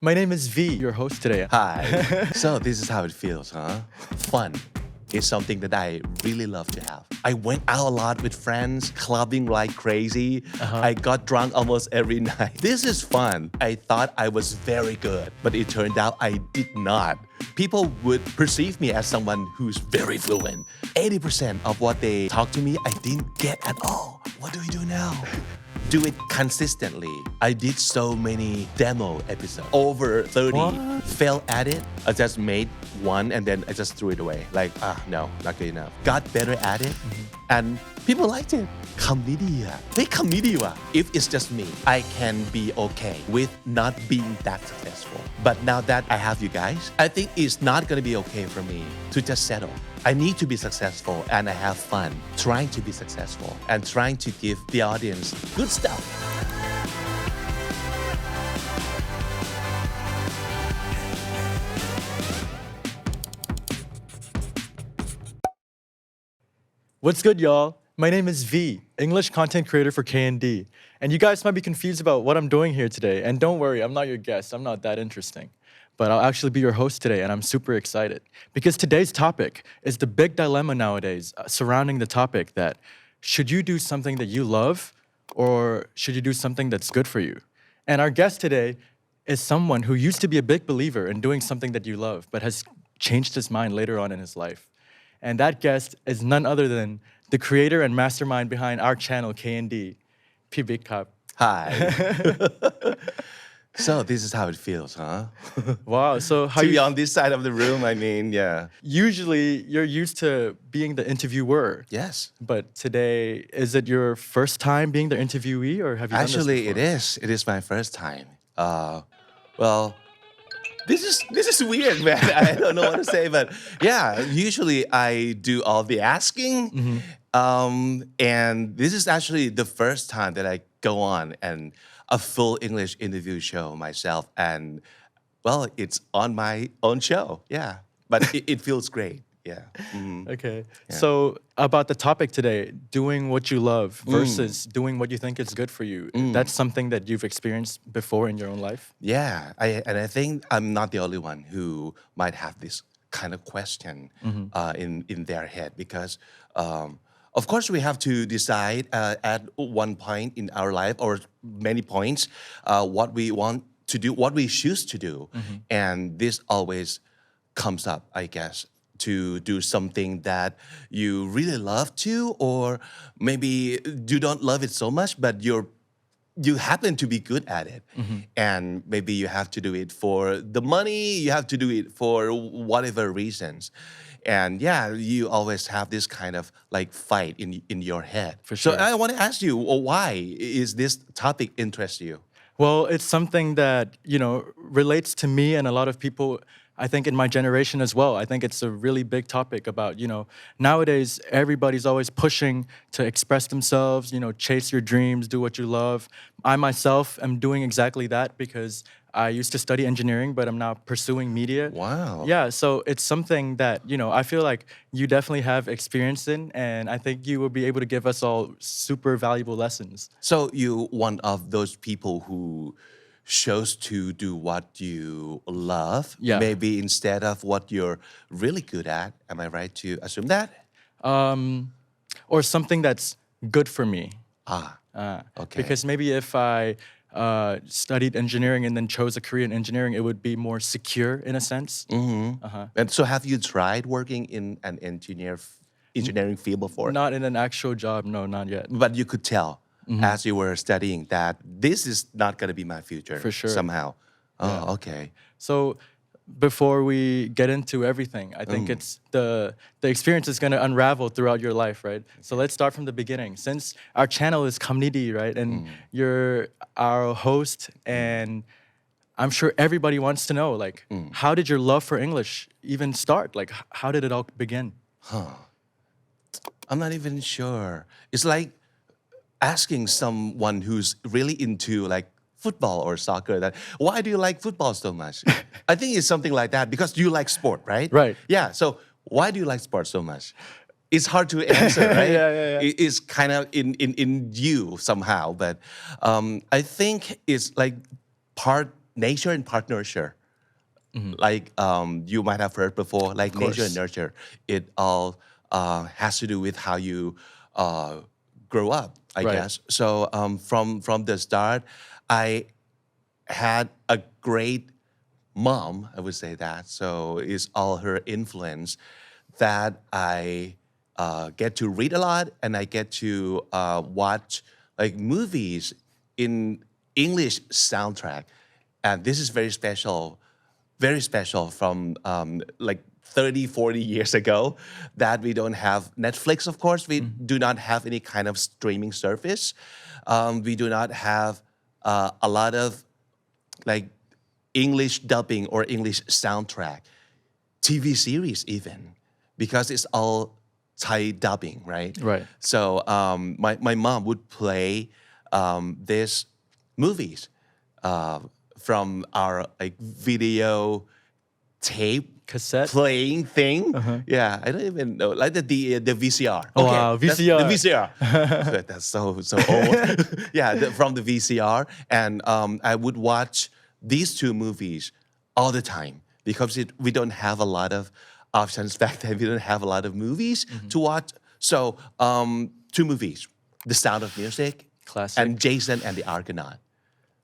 My name is V, your host today. Hi. So this is how it feels, huh? Fun is something that I really love to have. I went out a lot with friends, clubbing like crazy. I got drunk almost every night. This is fun. I thought I was very good, but it turned out I did not. People would perceive me as someone who's very fluent. 80% of what they talk to me, I didn't get at all. What do we do now? Do it consistently. I did so many demo episodes, over 30. What? Failed at it. I just made one and then I just threw it away. Like, no, not good enough. Got better at it and people liked it. คำนี้ดีอ่ะเฮ้ยคำนี้ดีว่ะ If it's just me, I can be okay with not being that successful. But now that I have you guys, I think it's not gonna be okay for me to just settle. I need to be successful and I have fun trying to be successful and trying to give the audience good stuff. What's good, y'all? My name is V, English content creator for K&D. And you guys might be confused about what I'm doing here today. And don't worry, I'm not your guest. I'm not that interesting. But I'll actually be your host today, and I'm super excited. Because today's topic is the big dilemma nowadays surrounding the topic that should you do something that you love or should you do something that's good for you? And our guest today is someone who used to be a big believer in doing something that you love, but has changed his mind later on in his life. And that guest is none other than the creator and mastermind behind our channel, K&D, P. Bickboon. Hi. So this is how it feels, huh? Wow, so how To you... be on this side of the room, I mean, yeah. Usually, you're used to being the interviewer. Yes. But today, is it your first time being the interviewee, or have you Actually, done this before? it is my first time. Well, this is weird, man. I don't know what to say, but yeah, usually I do all the asking. And this is actually the first time that I go on and a full English interview show myself. And well, it's on my own show. Yeah. But it feels great. Yeah. Okay. So about the topic today, doing what you love versus doing what you think is good for you. That's something that you've experienced before in your own life? Yeah. I think I'm not the only one who might have this kind of question in their head because of course, we have to decide at one point in our life or many points what we want to do, what we choose to do. And this always comes up, I guess, to do something that you really love to, or maybe you don't love it so much, but you happen to be good at it. And maybe you have to do it for the money, you have to do it for whatever reasons. And yeah, you always have this kind of like fight in your head. For sure. So I want to ask you, why is this topic interest you? Well, it's something that, relates to me and a lot of people, I think in my generation as well. I think it's a really big topic about, nowadays everybody's always pushing to express themselves, chase your dreams, do what you love. I myself am doing exactly that because I used to study engineering, but I'm now pursuing media. Wow. Yeah, so it's something that, I feel like you definitely have experience in, and I think you will be able to give us all super valuable lessons. So you one of those people who chose to do what you love, maybe instead of what you're really good at. Am I right to assume that? Or something that's good for me. Okay. Because maybe if I studied engineering and then chose a career in engineering, it would be more secure in a sense. And so have you tried working in an engineering field before? Not in an actual job, no, not yet. But you could tell as you were studying that this is not going to be my future. For sure. Somehow. Oh, okay. So before we get into everything, I think it's the experience is going to unravel throughout your life, right? So let's start from the beginning. Since our channel is community, right? And you're our host, and I'm sure everybody wants to know, like, how did your love for English even start? Like, how did it all begin? I'm not even sure. It's like asking someone who's really into like football or soccer that why do you like football so much? I think it's something like that because you like sport, right? Right. Yeah. So why do you like sport so much? It's hard to answer, right? Yeah. It's kind of in you somehow, but I think it's like part nature and park nurture. Like you might have heard before, like nature and nurture. It all has to do with how you grow up, I guess. So from the start, I had a great mom, I would say that. So it's all her influence that I get to read a lot and I get to watch like movies in English soundtrack. And this is very special from like 30, 40 years ago that we don't have Netflix, of course. We do not have any kind of streaming service. We do not have a lot of like English dubbing or English soundtrack, TV series even, because it's all Thai dubbing, right? Right. So my mom would play these movies from our like video tape Cassette? playing thing. Yeah, I don't even know, like the VCR. Oh, wow, VCR. The VCR. That's so old. Yeah, from the VCR, and I would watch these two movies all the time because we don't have a lot of options back then. We don't have a lot of movies to watch. So two movies: The Sound of Music, Classic. and Jason and the Argonaut.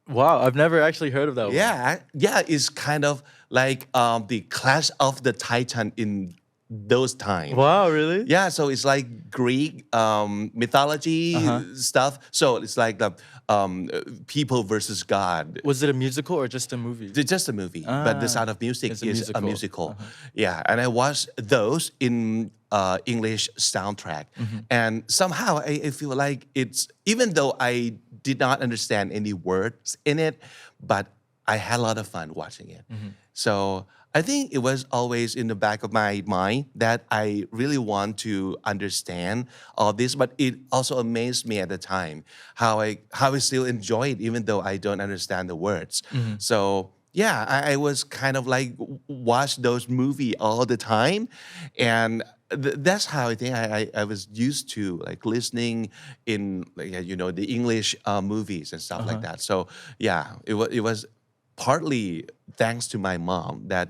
Wow, I've never actually heard of that one. Yeah, it's kind of like the Clash of the Titan in those times. Wow, really? Yeah, so it's like Greek mythology stuff. So it's like the people versus God. Was it a musical or just a movie? It's just a movie, but The Sound of Music It's is a a musical. musical. Yeah, and I watched those in English soundtrack, and somehow I feel like it's, even though I did not understand any words in it, but I had a lot of fun watching it. So I think it was always in the back of my mind that I really want to understand all this, but it also amazed me at the time how I still enjoy it even though I don't understand the words. So yeah, I was kind of like watch those movies all the time, and that's how I think I was used to like listening in like, the English movies and stuff like that. So yeah, it was partly thanks to my mom that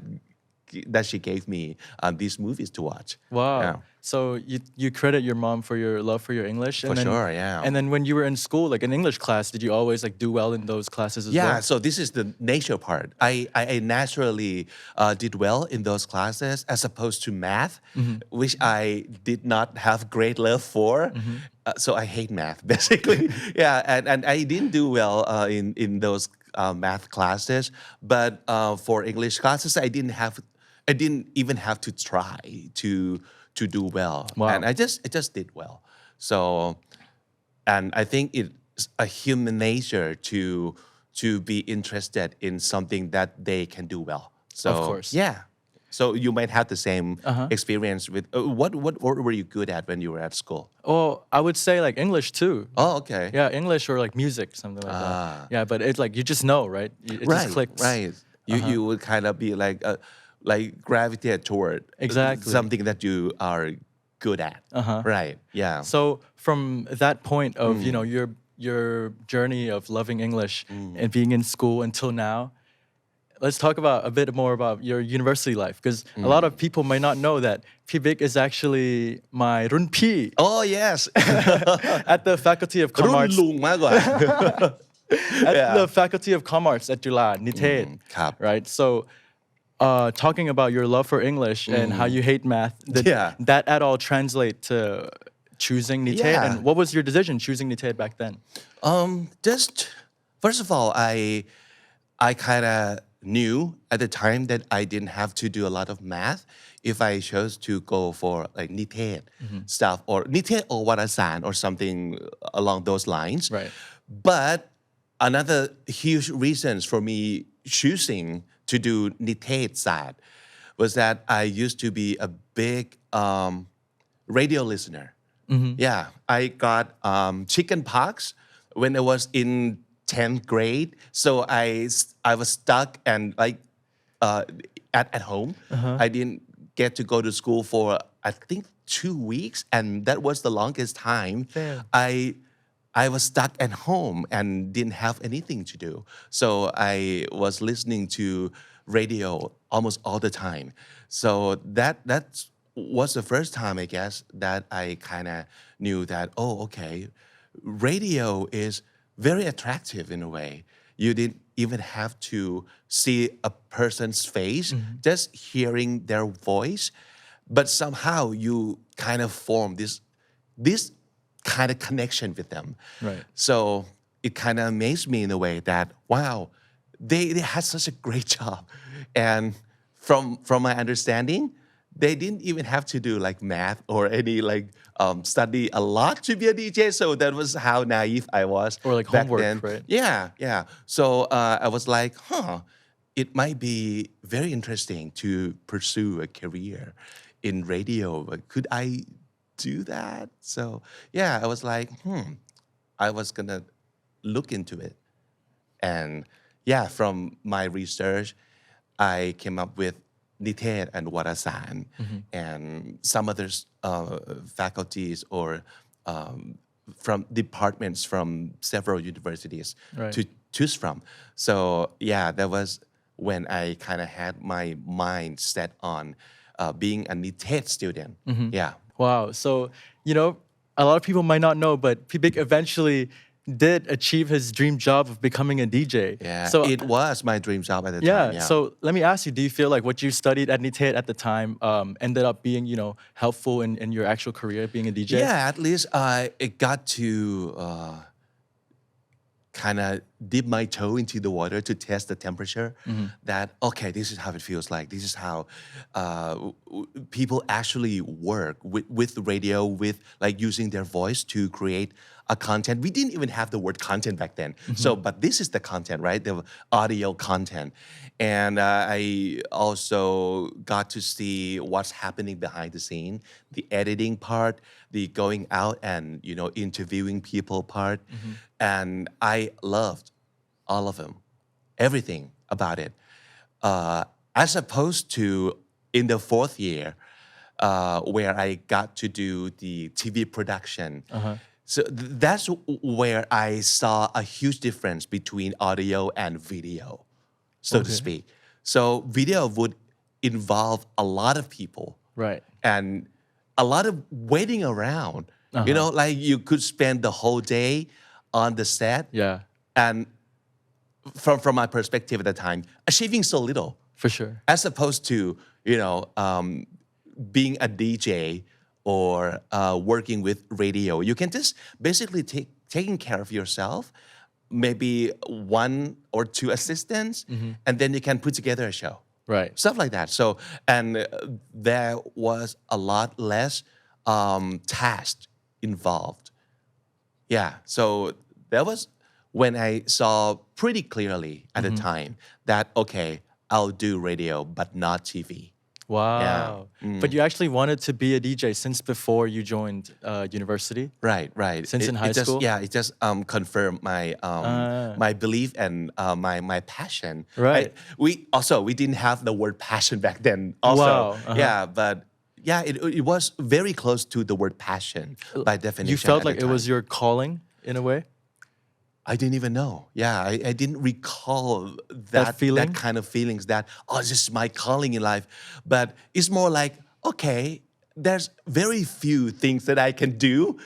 she gave me these movies to watch. Wow. Yeah. So you credit your mom for your love for your English? For sure, yeah. And then when you were in school, like in English class, did you always like do well in those classes as well? Yeah, so this is the nature part. I naturally did well in those classes as opposed to math, which I did not have great love for. So I hate math, basically. Yeah, and I didn't do well in those math classes. But for English classes, I didn't even have to try to do well. Wow. And I just did well. So, and I think it's a human nature to be interested in something that they can do well. So, Of course. Yeah. So you might have the same experience with what were you good at when you were at school? Oh, I would say like English too. Oh, okay. Yeah, English or like music, something like that. Yeah, but it's like you just know, right? It just clicks. Right. You would kind of be like gravitate toward Exactly. something that you are good at. Right. Yeah. So from that point of your journey of loving English and being in school until now, let's talk about a bit more about your university life, because a lot of people might not know that Pibik is actually my runpi Oh yes. at the Faculty of รุ่น Commerce ลุงมากกว่า at the Faculty of Commerce at Juฬานิเทศ ครับ right? So talking about your love for English and how you hate math, that at all translate to choosing Nitet? Yeah. And what was your decision choosing Nitet back then? Just first of all, I kind of knew at the time that I didn't have to do a lot of math if I chose to go for like Nitet stuff or Nitet or Warasan or something along those lines. Right. But another huge reasons for me choosing to do Nitet side was that I used to be a big radio listener. Yeah, I got chicken pox when I was in 10th grade. So I was stuck and like at home. I didn't get to go to school for I think 2 weeks, and that was the longest time. Damn. I was stuck at home and didn't have anything to do. So I was listening to radio almost all the time. So that was the first time, I guess, that I kind of knew that, oh, okay, radio is very attractive in a way. You didn't even have to see a person's face, just hearing their voice. But somehow you kind of form this kind of connection with them. Right. So it kind of amazed me in a way that, wow, they had such a great job. And from my understanding, they didn't even have to do like math or any like study a lot to be a DJ. So that was how naive I was. Or like back homework, then. right? Yeah. So I was like, it might be very interesting to pursue a career in radio. But could I do that? So yeah, I was like, I was gonna look into it. And yeah, from my research, I came up with นิเทศ and วารสาร and some other faculties or from departments from several universities to choose from. So yeah, that was when I kind of had my mind set on being a นิเทศ student. Yeah. Wow. So, a lot of people might not know, but Pibik eventually did achieve his dream job of becoming a DJ. Yeah, so it was my dream job at the time. Yeah. So let me ask you, do you feel like what you studied at Nitet at the time ended up being, helpful in your actual career being a DJ? Yeah, at least it got to kind of dip my toe into the water to test the temperature that, okay, this is how it feels like. This is how people actually work with radio, with like using their voice to create a content. We didn't even have the word content back then. So, but this is the content, right? The audio content. And I also got to see what's happening behind the scene, the editing part, the going out and, interviewing people part. And I loved all of them, everything about it. As opposed to in the fourth year, where I got to do the TV production. So that's where I saw a huge difference between audio and video, so to speak. So video would involve a lot of people. Right. And a lot of waiting around. Like you could spend the whole day on the set. Yeah. And from my perspective at the time, achieving so little. For sure. As opposed to, being a DJ or working with radio. You can just basically taking care of yourself, maybe one or two assistants, and then you can put together a show. Right. Stuff like that. So, and there was a lot less task involved. Yeah. So that was when I saw pretty clearly at the time that, okay, I'll do radio, but not TV. Wow. But you actually wanted to be a DJ since before you joined university? Right. Since in high school? It just confirmed my my belief and my passion. Right. We didn't have the word passion back then also. Wow. Yeah, but yeah, it was very close to the word passion by definition. You felt at like the it was time. your calling in a way? I didn't even know. Yeah, I didn't recall that feeling? that kind of feelings that, this is my calling in life. But it's more like, okay, there's very few things that I can do,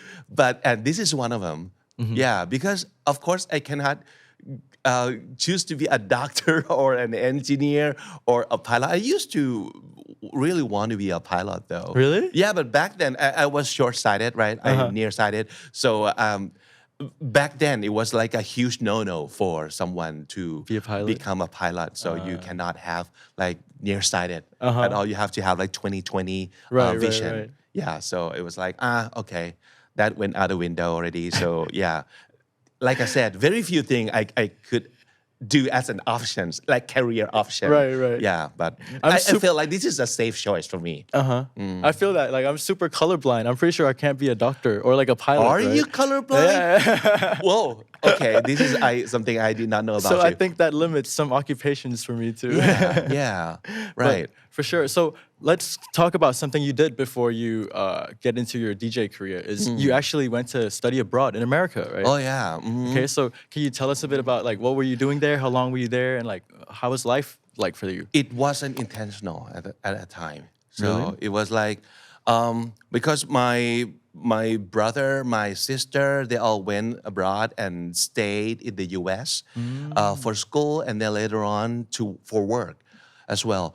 and this is one of them. Yeah, because of course I cannot choose to be a doctor or an engineer or a pilot. I used to really want to be a pilot though. Really? Yeah, but back then I was short-sighted, right? I'm nearsighted. So back then it was like a huge no-no for someone to Be a pilot? become a pilot. So you cannot have like nearsighted at all. You have to have like 20/20 vision. Right. Yeah, so it was like, okay, that went out the window already. So yeah, like I said, very few things I could do as an option, like career option. Right. Yeah, but I feel like this is a safe choice for me. I feel that. Like, I'm super colorblind. I'm pretty sure I can't be a doctor or like a pilot. Are right? you colorblind? Yeah. Whoa, Okay, this is something I did not know about So you. I think that limits some occupations for me too. Yeah, But right. for sure. So let's talk about something you did before you get into your DJ career. Is you actually went to study abroad in America, right? Oh yeah. Okay, so can you tell us a bit about like what were you doing there? How long were you there? And like how was life like for you? It wasn't intentional at that time. So Really? it was like because my brother, my sister, they all went abroad and stayed in the U.S. For school and then later on for work as well.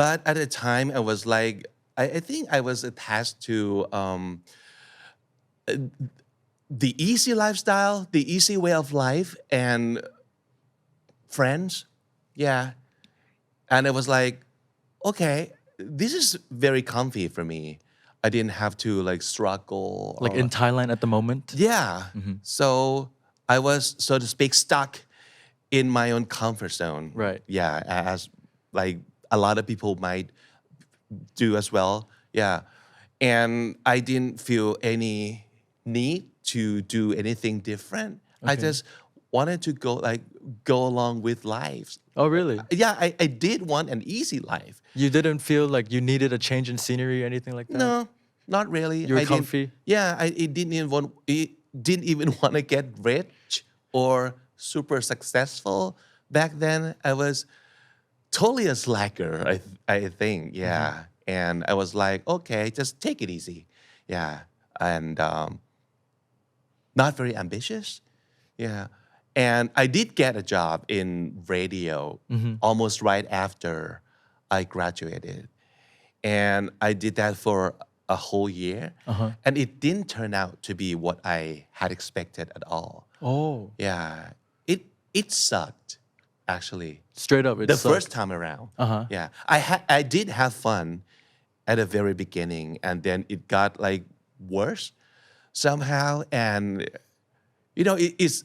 But at the time, I was like, I think I was attached to the easy lifestyle, the easy way of life, and friends. Yeah. And I was like, okay, this is very comfy for me. I didn't have to like struggle. Like in Thailand at the moment? Yeah. So I was, so to speak, stuck in my own comfort zone. Right. Yeah. As like a lot of people might do as well. Yeah. And I didn't feel any need to do anything different. I just wanted to go along with life. Oh, really? Yeah, I did want an easy life. You didn't feel like you needed a change in scenery or anything like that? No, not really. You were I didn't- comfy? Yeah, it didn't even want to get rich or super successful. Back then, I was totally a slacker, I think. Yeah. And I was like, okay, just take it easy. Yeah. And not very ambitious. Yeah. And I did get a job in radio almost right after I graduated. And I did that for a whole year. And it didn't turn out to be what I had expected at all. Oh, Yeah. It sucked, actually. straight up. It The sucked. first time around. Yeah. I did have fun at the very beginning, and then it got like worse somehow. And it's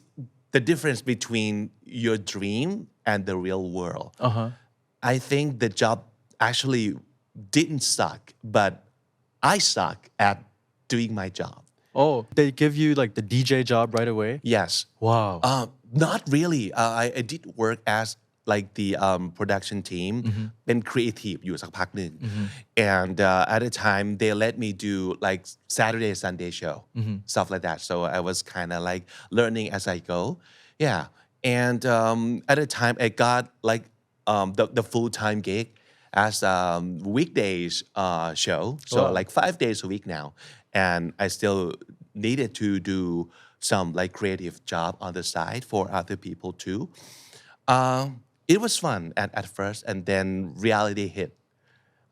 the difference between your dream and the real world. I think the job actually didn't suck, but I suck at doing my job. Oh, they give you like the DJ job right away? Yes. Wow. Not really. I did work as like the production team เป็น creative อยู่สักพักหนึ่ง and at the time they let me do like Saturday Sunday show stuff like that, so I was kind of like learning as I go. Yeah. And at the time I got like the full-time gig as weekdays show, so Wow. like 5 days a week now, and I still needed to do some like creative job on the side for other people too. It was fun at first, and then reality hit.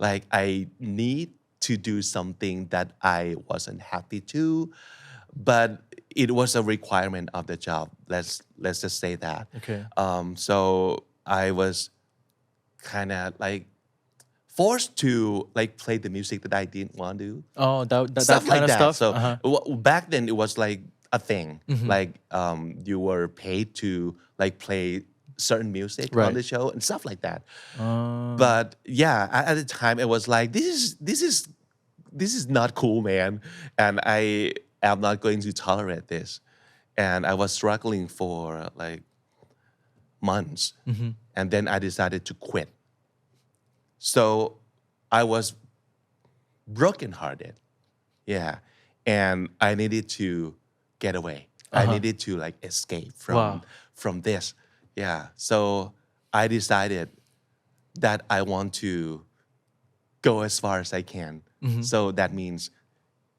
Like I need to do something that I wasn't happy to, but it was a requirement of the job. Let's just say that. Okay. So I was kind of like forced to like play the music that I didn't want to. Oh, that Stuff kind like of that. stuff? So back then it was like a thing. Like you were paid to like play certain music on Right. the show and stuff like that. But yeah, at the time it was like this is not cool, man, and I am not going to tolerate this. And I was struggling for like months, and then I decided to quit. So I was brokenhearted. Yeah, and I needed to get away. I needed to like escape from this. Yeah, so I decided that I want to go as far as I can. So that means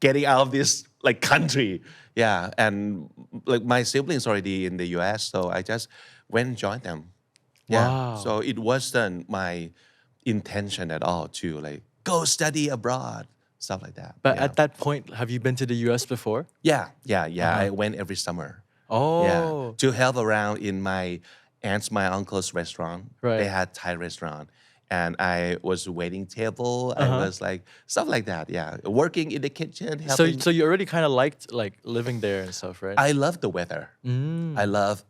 getting out of this like country. Yeah, and like my siblings already in the US, so I just went and joined them. Yeah, Wow. so it wasn't my intention at all to like go study abroad, stuff like that. But yeah. at that point, have you been to the US before? Yeah. I went every summer. Oh. Yeah, to help around in my aunt's, my uncle's restaurant. Right. They had Thai restaurant, and I was waiting table. I was like stuff like that. Yeah, working in the kitchen. Helping. So you already kind of liked like living there and stuff, right? I love the weather. I love.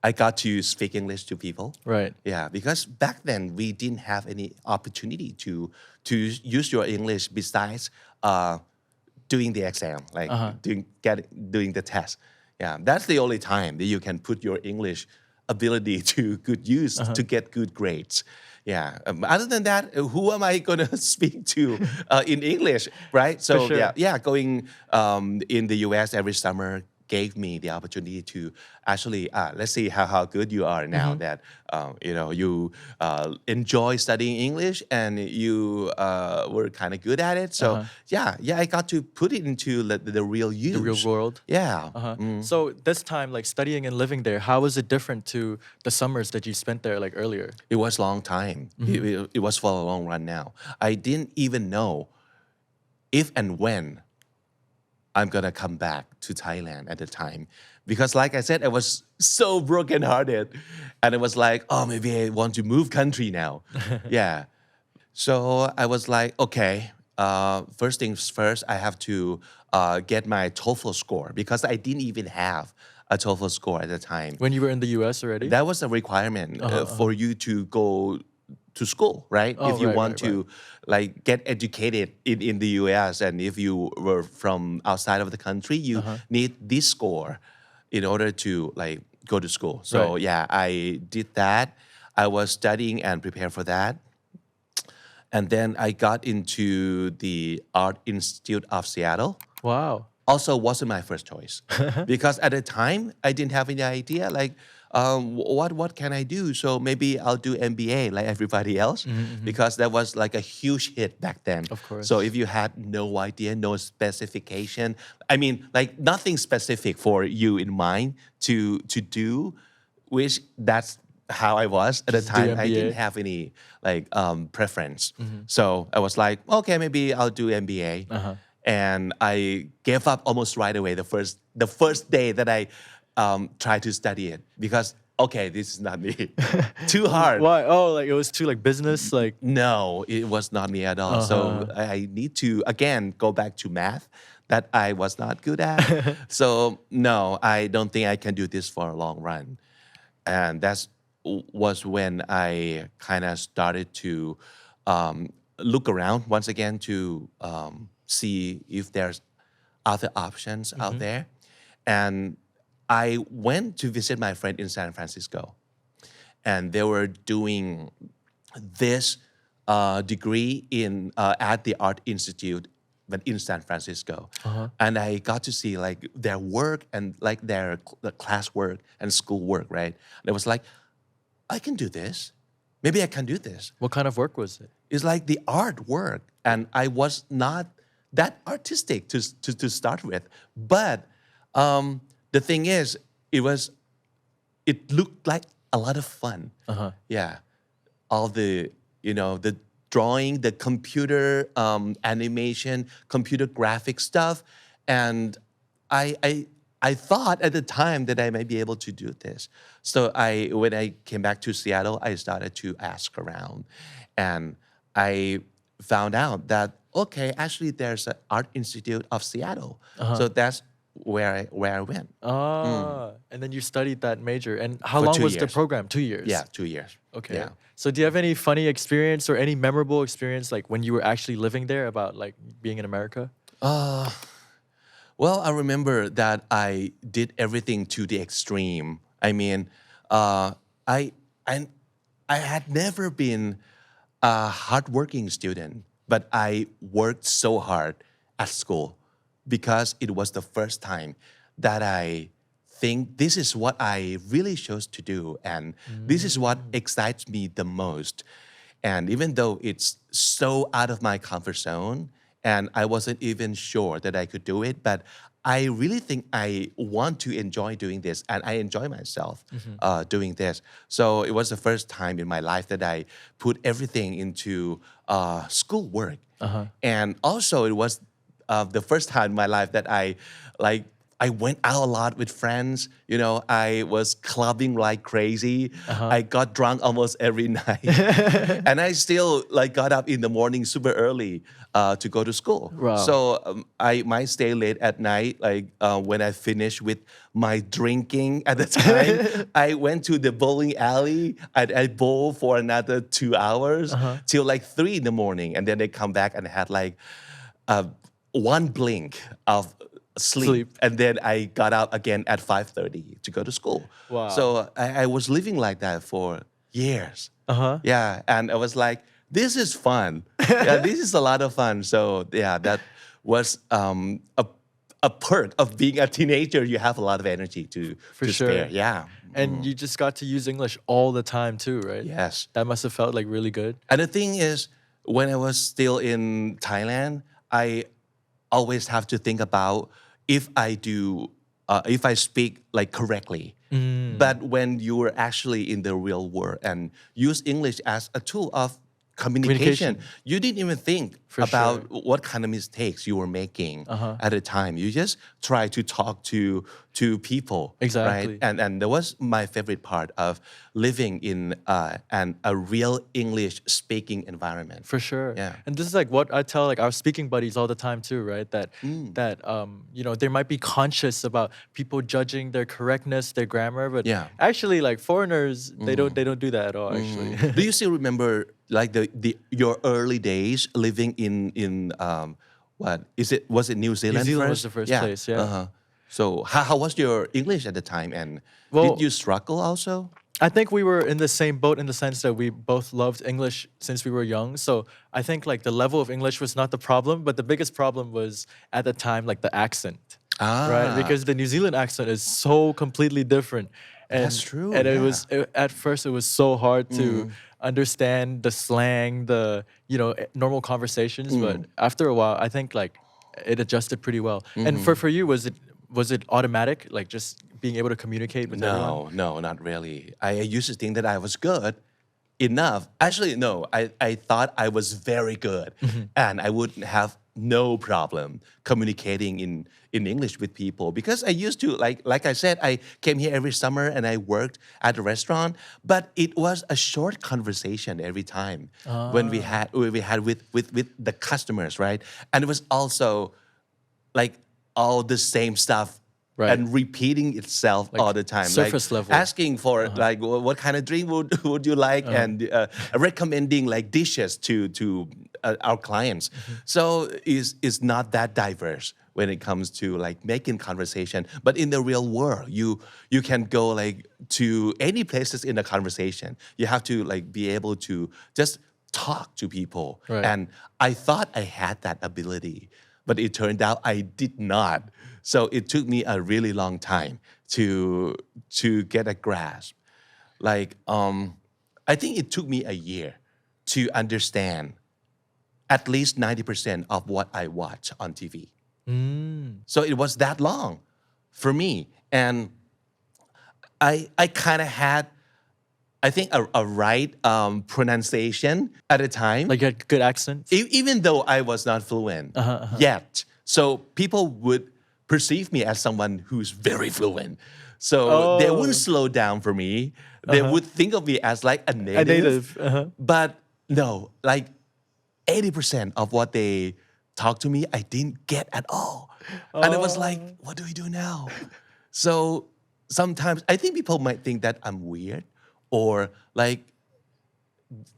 I got to speak English to people. Right. Yeah, because back then we didn't have any opportunity to use your English besides doing the exam, like doing the test. Yeah, that's the only time that you can put your English ability to good use to get good grades. Yeah. Other than that, who am I going to speak to in English, right? So For sure. yeah, going in the U.S. every summer gave me the opportunity to actually let's see how good you are now that you enjoy studying English and you were kind of good at it. So yeah, I got to put it into the real use. The real world. Yeah. So this time, like studying and living there, how was it different to the summers that you spent there like earlier? It was a long time. It was for a long run now. I didn't even know if and when I'm gonna come back to Thailand at the time. Because like I said, I was so brokenhearted. And it was like, oh, maybe I want to move country now. Yeah. So I was like, okay, first things first, I have to get my TOEFL score because I didn't even have a TOEFL score at the time. When you were in the US already? That was a requirement for you to go to school, right? If you want to like get educated in the US and if you were from outside of the country, you need this score in order to like go to school. So yeah, I did that. I was studying and prepared for that. And then I got into the Art Institute of Seattle. Wow. Also wasn't my first choice because at the time I didn't have any idea like what can I do? So maybe I'll do MBA like everybody else because that was like a huge hit back then. Of course. So if you had no idea, no specification, I mean like nothing specific for you in mind to do, which that's how I was at the time. I didn't have any like preference. So I was like, okay, maybe I'll do MBA. And I gave up almost right away the first day that I tried to study it because okay, this is not me. Too hard. Why? Oh, like it was too like business, like No, it was not me at all. So I need to again go back to math that I was not good at. So no, I don't think I can do this for a long run. And that's was when I kind of started to look around once again to see if there's other options out there. And I went to visit my friend in San Francisco. And they were doing this degree in at the Art Institute but in San Francisco. And I got to see like their work and like their class work and school work, right? And I was like, I can do this. Maybe I can do this. What kind of work was it? It's like the art work. And I was not that artistic to start with. But the thing is, it looked like a lot of fun. Yeah. All the, the drawing, the computer animation, computer graphic stuff. And I thought at the time that I might be able to do this. So when I came back to Seattle, I started to ask around. And I found out that, okay, actually there's an Art Institute of Seattle. So that's where I went. And then you studied that major. And how For long 2 was the years. program? 2 years? Yeah, 2 years. Okay. Yeah. So do you have any funny experience or any memorable experience like when you were actually living there about like being in America? Well, I remember that I did everything to the extreme. I mean, I had never been a hardworking student, but I worked so hard at school because it was the first time that I think this is what I really chose to do and this is what excites me the most. And even though it's so out of my comfort zone and I wasn't even sure that I could do it, but I really think I want to enjoy doing this and I enjoy myself doing this. So it was the first time in my life that I put everything into schoolwork. And also it was the first time in my life that I went out a lot with friends. I was clubbing like crazy. I got drunk almost every night. And I still got up in the morning super early to go to school. Wow. So I might stay late at night. When I finished with my drinking at the time, I went to the bowling alley. I bowled for another 2 hours till 3 in the morning. And then I come back and had one blink of sleep. And then I got up again at 5:30 to go to school. Wow. So I was living like that for years. Uh-huh. Yeah, and I was like, this is fun. Yeah, this is a lot of fun. So yeah, that was a perk of being a teenager. You have a lot of energy to sure. spare. Yeah. And you just got to use English all the time too, right? Yes. That must have felt like really good. And the thing is, when I was still in Thailand, I always have to think about if I speak like correctly. But when you are actually in the real world and use English as a tool of communication, you didn't even think about what kind of mistakes you were making at the time. You just try to talk to people. Exactly. Right? And that was my favorite part of living in a real English speaking environment. For sure. Yeah. And this is like what I tell like our speaking buddies all the time too, right? That you know, they might be conscious about people judging their correctness, their grammar, but actually like foreigners, they don't do that at all actually. Do you still remember like your early days living in what is it? Was it New Zealand? New Zealand first? was the first place, yeah. So how was your English at the time, and did you struggle also? I think we were in the same boat in the sense that we both loved English since we were young. So I think like the level of English was not the problem, but the biggest problem was at the time like the accent, right? Because the New Zealand accent is so completely different. And, That's true. And at first it was so hard to understand the slang, the normal conversations. But after a while, I think like it adjusted pretty well. And for you, was it automatic, like just being able to communicate with everyone? No, not really. I used to think that I was good enough. Actually, no, I thought I was very good, and I would have no problem communicating in English with people because I used to like I said, I came here every summer and I worked at a restaurant, but it was a short conversation every time when we had with the customers, right? And it was also like all the same stuff. Right. And repeating itself all the time, surface level. Asking for like what kind of drink would you like, and recommending like dishes to our clients. So is not that diverse when it comes to like making conversation. But in the real world, you can go like to any places in the conversation. You have to like be able to just talk to people. Right. And I thought I had that ability, but it turned out I did not. So it took me a really long time to get a grasp. Like I think it took me a year to understand at least 90% of what I watch on TV. So it was that long for me, and I kind of had, I think, a right pronunciation at the time. Like you had good accent? Even though I was not fluent yet. So people would perceive me as someone who's very fluent. So they wouldn't slow down for me. They would think of me as like a native. But no, like 80% of what they talked to me, I didn't get at all. And I was like, what do we do now? So sometimes I think people might think that I'm weird, or like,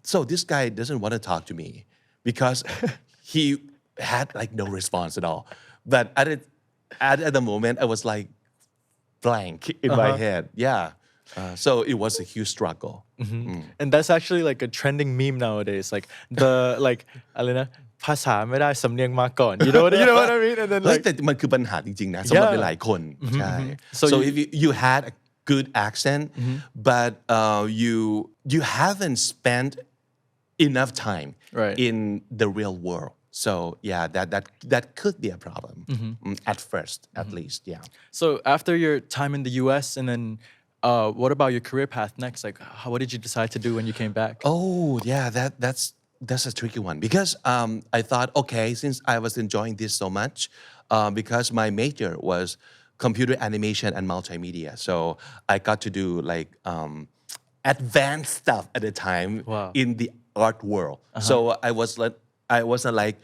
so this guy doesn't want to talk to me because he had like no response at all. But at the moment, I was like blank in my head. Yeah. So it was a huge struggle. And that's actually like a trending meme nowadays. Likeอะไรนะภาษาไม่ได้สำเนียงมาก่อน you know what I mean? And then แต่มันคือปัญหาจริงๆนะสำหรับหลายคนใช่ So if you had a good accent, but you haven't spent enough time in the real world. So yeah, that could be a problem at first, at least. Yeah. So after your time in the U.S. and then what about your career path next? Like, what did you decide to do when you came back? Oh yeah, that's a tricky one because I thought, okay, since I was enjoying this so much, because my major was computer animation and multimedia, so I got to do like advanced stuff at the time in the art world. So I was like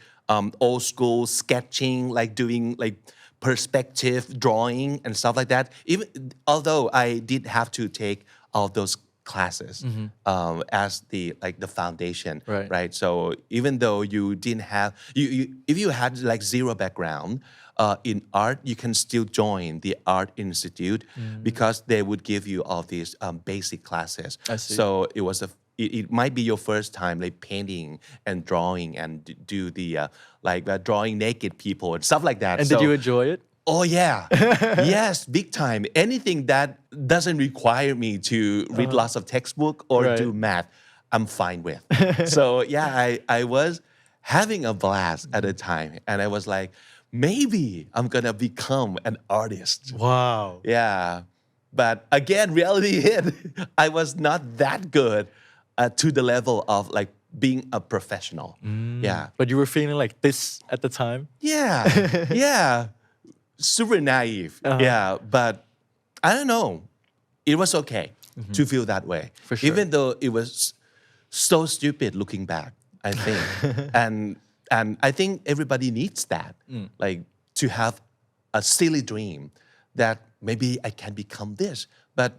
old school sketching, like doing like perspective drawing and stuff like that. Even although I did have to take all those classes as the foundation, right? So even though you didn't have if you had like zero background, in art, you can still join the art institute because they would give you all these basic classes. I see. So it might be your first time like painting and drawing and do the drawing naked people and stuff like that. And so, did you enjoy it? Oh yeah, yes, big time. Anything that doesn't require me to read lots of textbook or Right. do math, I'm fine with. So yeah, I was having a blast at the time, and I was like, maybe I'm gonna become an artist. Wow. Yeah, but again, reality hit. I was not that good to the level of like being a professional. Yeah, But you were feeling like this at the time? yeah, yeah. Super naive. Yeah, but I don't know. It was okay to feel that way. For sure. Even though it was so stupid looking back, I think. and I think everybody needs that. Like to have a silly dream that maybe I can become this. But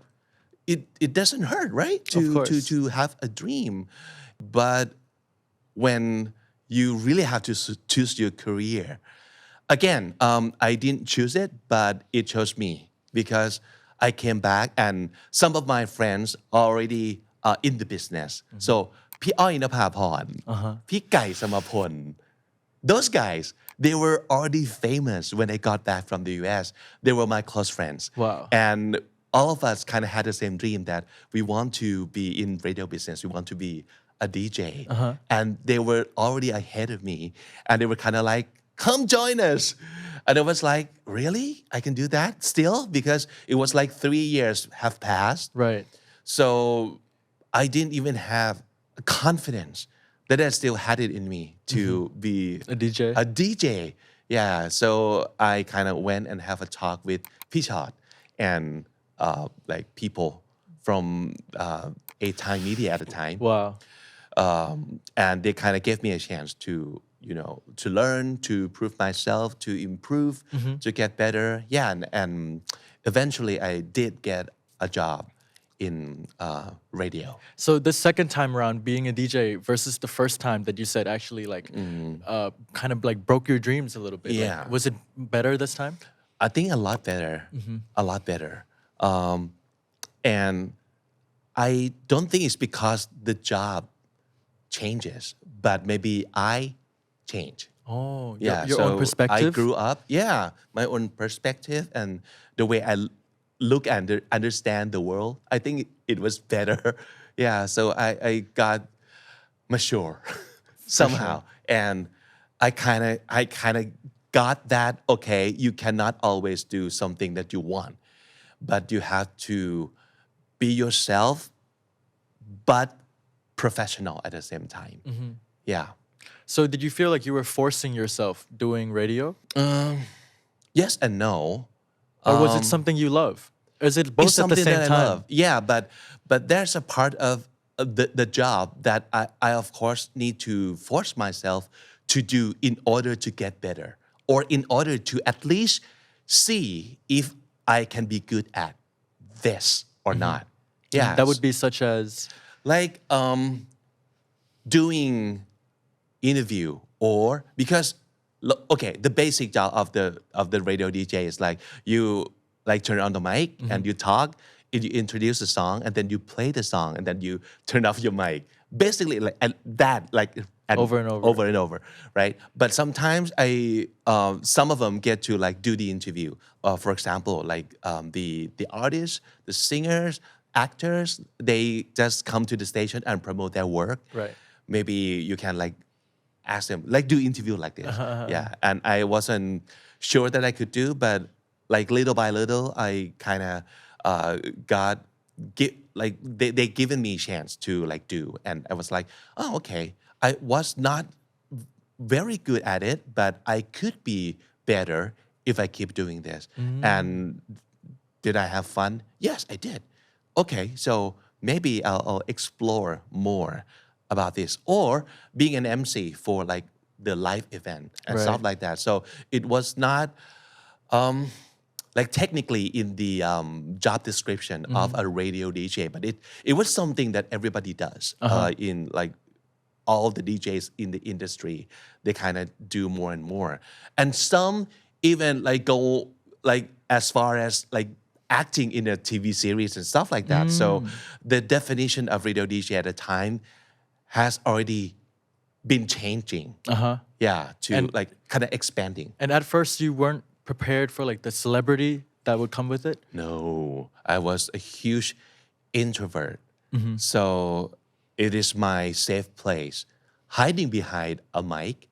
it doesn't hurt, right? To have a dream. But when you really have to choose your career, again, I didn't choose it, but it chose me because I came back and some of my friends are already in the business. So พี่อ้อยนภาพรพี่ไก่สมพล those guys, they were already famous when they got back from the US. They were my close friends. Wow. And all of us kind of had the same dream that we want to be in radio business. We want to be a DJ. And they were already ahead of me. And they were kind of like, come join us. And I was like, really? I can do that still? Because it was like 3 years have passed. Right. So I didn't even have confidence that I still had it in me to be A DJ? A DJ. Yeah. So I kind of went and have a talk with Pichot and like people from A-Time Media at the time. Wow. And they kind of gave me a chance to to learn, to prove myself, to improve, to get better. Yeah, and eventually I did get a job in radio. So the second time around being a DJ versus the first time that you said actually like kind of like broke your dreams a little bit. Yeah. Like, was it better this time? I think a lot better, a lot better. And I don't think it's because the job changes, but maybe I change. Oh, Yeah, your so own perspective? I grew up, my own perspective and the way I look and understand the world. I think it was better. Yeah, so I got mature somehow, and I kind of got that. Okay, you cannot always do something that you want, but you have to be yourself, but professional at the same time. Yeah. So did you feel like you were forcing yourself doing radio? Yes and no. Or was it something you love? Is it both It's at the something same that I time? love. Yeah, but there's a part of the job that I of course need to force myself to do in order to get better, or in order to at least see if I can be good at this or not. Yeah, That would be such as like doing interview, or because okay, the basic job of the radio DJ is like you like turn on the mic and you talk, and you introduce the song, and then you play the song, and then you turn off your mic. Basically, like and that like and Over and over. Right? But sometimes some of them get to like do the interview. For example, like the artists, the singers, actors, they just come to the station and promote their work. Right. Maybe you can like ask them, like do interview like this. Yeah. And I wasn't sure that I could do, but like little by little, I kind of they given me a chance to like do. And I was like, oh, okay. I was not very good at it, but I could be better if I keep doing this. And did I have fun? Yes, I did. Okay, so maybe I'll explore more about this, or being an MC for like the live event and Right. stuff like that. So it was not like technically in the job description of a radio DJ, but it was something that everybody does in like all the DJs in the industry. They kind of do more and more, and some even like go like as far as like acting in a TV series and stuff like that. So the definition of radio DJ at the time has already been changing. Yeah, to like kind of expanding. And at first you weren't prepared for like the celebrity that would come with it? No, I was a huge introvert. So it is my safe place. Hiding behind a mic,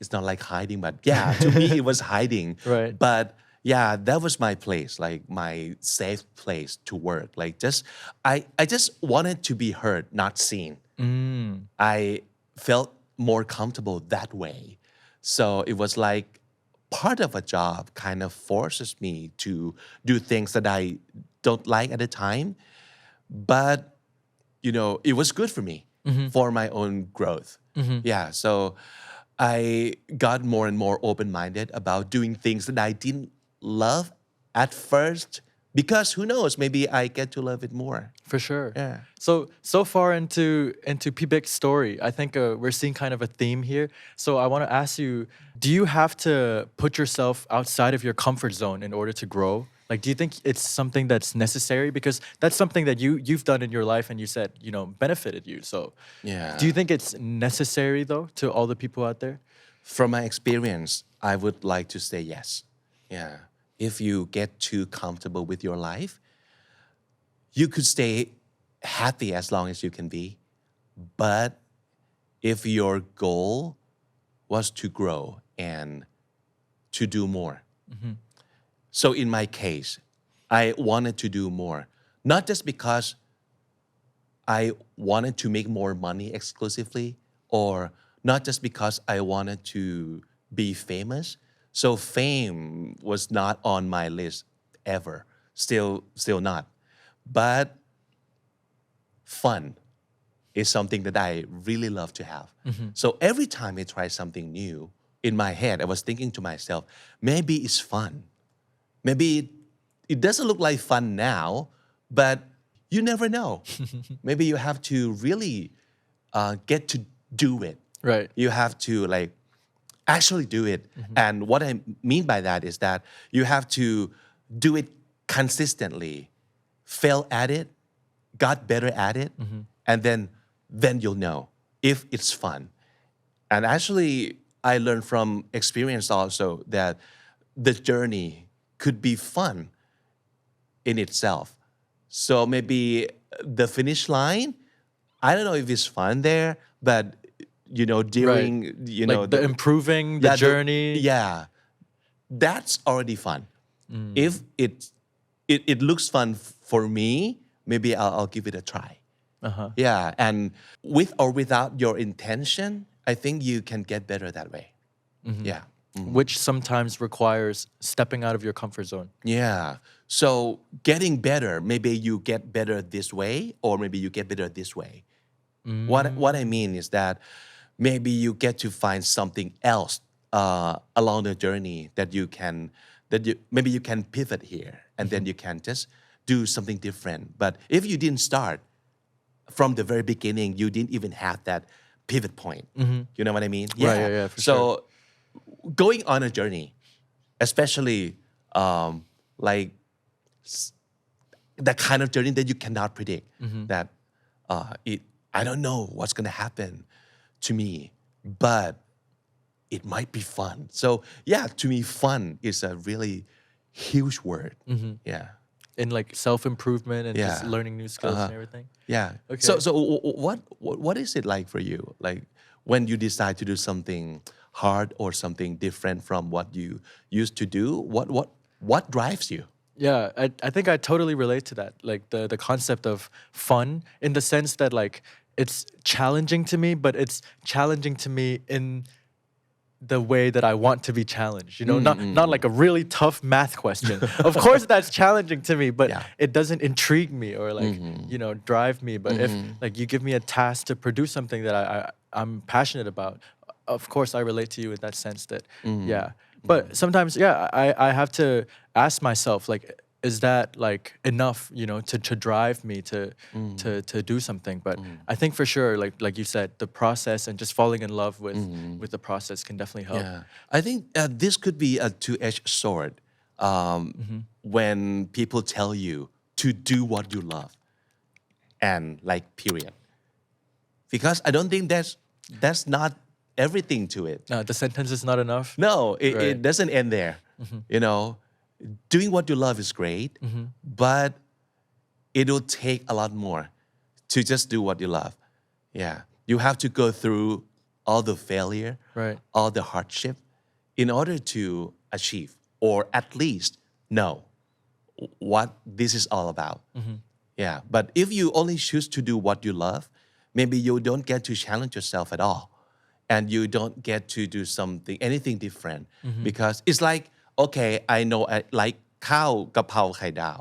it's not like hiding, but yeah, to me it was hiding. Right. But yeah, that was my place, like my safe place to work. Like just, I just wanted to be heard, not seen. I felt more comfortable that way. So it was like part of a job kind of forces me to do things that I don't like at the time. But, you know, it was good for me, for my own growth. Yeah, so I got more and more open-minded about doing things that I didn't love at first, because who knows, maybe I get to love it more. For sure. Yeah. So far into P-Big's story, I think we're seeing kind of a theme here. So I want to ask you, do you have to put yourself outside of your comfort zone in order to grow? Like, do you think it's something that's necessary? Because that's something that you've done in your life and you said, you know, benefited you. So Yeah. do you think it's necessary though to all the people out there? From my experience, I would like to say yes. Yeah. If you get too comfortable with your life, you could stay happy as long as you can be. But if your goal was to grow and to do more. So in my case, I wanted to do more, not just because I wanted to make more money exclusively, or not just because I wanted to be famous. So fame was not on my list ever, still not. But fun is something that I really love to have. So every time I try something new, in my head, I was thinking to myself, maybe it's fun. Maybe it doesn't look like fun now, but you never know. Maybe you have to really get to do it. Right. You have to like actually do it. And what I mean by that is that you have to do it consistently, fail at it, got better at it, and then you'll know if it's fun. And actually, I learned from experience also that the journey could be fun in itself. So maybe the finish line, I don't know if it's fun there, but you know, during, you know, like the improving, the journey. That's already fun. If it looks fun for me, maybe I'll give it a try. Yeah, and with or without your intention, I think you can get better that way. Yeah. Which sometimes requires stepping out of your comfort zone. Yeah. So getting better, maybe you get better this way, or maybe you get better this way. What I mean is that maybe you get to find something else along the journey that you can maybe you can pivot here, and then you can just do something different. But if you didn't start from the very beginning, you didn't even have that pivot point. You know what I mean? Yeah, for so going on a journey, especially like that kind of journey that you cannot predict, that I don't know what's going to happen to me, but it might be fun. So yeah, to me, fun is a really huge word. Yeah. In like self-improvement and just Yeah. learning new skills and everything. Yeah. Okay. So what is it like for you? Like when you decide to do something hard or something different from what you used to do, what drives you? Yeah, I think I totally relate to that. Like the concept of fun in the sense that like it's challenging to me, but it's challenging to me in the way that I want to be challenged. You know, not like a really tough math question. Of course that's challenging to me, but it doesn't intrigue me or like, you know, drive me. But if like you give me a task to produce something that I'm passionate about, of course I relate to you in that sense that, yeah. But sometimes, I have to ask myself, like, is that like enough, to drive me to do something? But I think for sure, like you said, the process and just falling in love with the process can definitely help. Yeah, I think this could be a two-edged sword when people tell you to do what you love and like period. Because I don't think that's not everything to it. No, the sentence is not enough. No, it Right. doesn't end there. Doing what you love is great, but it'll take a lot more to just do what you love. Yeah, you have to go through all the failure, Right. all the hardship in order to achieve or at least know what this is all about. Yeah, but if you only choose to do what you love, maybe you don't get to challenge yourself at all. And you don't get to do anything different because it's like, okay, I know I like ข้าวกะเพราไข่ดาว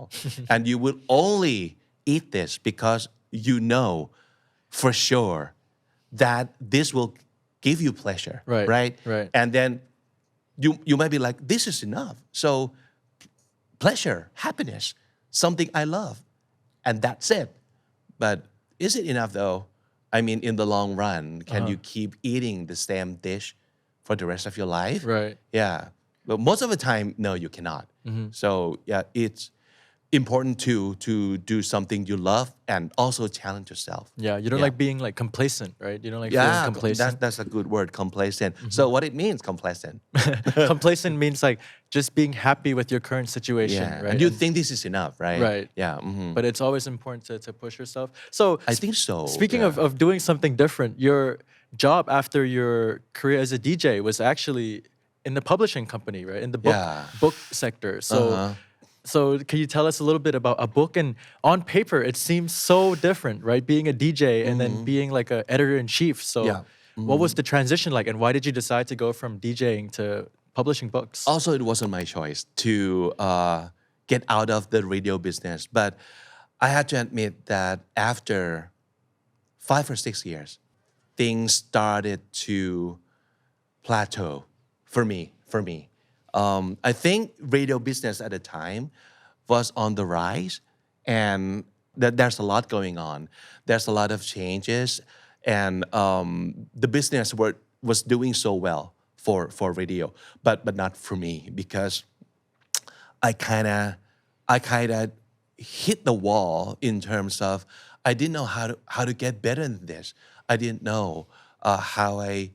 and you will only eat this because you know for sure that this will give you pleasure, Right. And then you might be like, this is enough. So pleasure, happiness, something I love, and that's it. But is it enough though? I mean, in the long run, can you keep eating the same dish for the rest of your life? Right. Yeah. But most of the time, no, you cannot. So yeah, it's important to do something you love and also challenge yourself. Yeah, you don't like being like complacent, right? You don't like feeling complacent. That's a good word, complacent. So what it means, complacent? Complacent means like just being happy with your current situation, Yeah. right? And you think this is enough, right? Right. Yeah. But it's always important to push yourself. So I think so. Speaking of doing something different, your job after your career as a DJ was actually in the publishing company, right? In the book sector. So can you tell us a little bit about a book? And on paper, it seems so different, right? Being a DJ and then being like an editor-in-chief. So what was the transition like? And why did you decide to go from DJing to publishing books? Also, it wasn't my choice to get out of the radio business. But I had to admit that after 5 or 6 years, things started to plateau for me. I think radio business at the time was on the rise and that there's a lot going on. There's a lot of changes and the business was doing so well for radio, but not for me because I kind of hit the wall in terms of I didn't know how to get better than this. I didn't know how I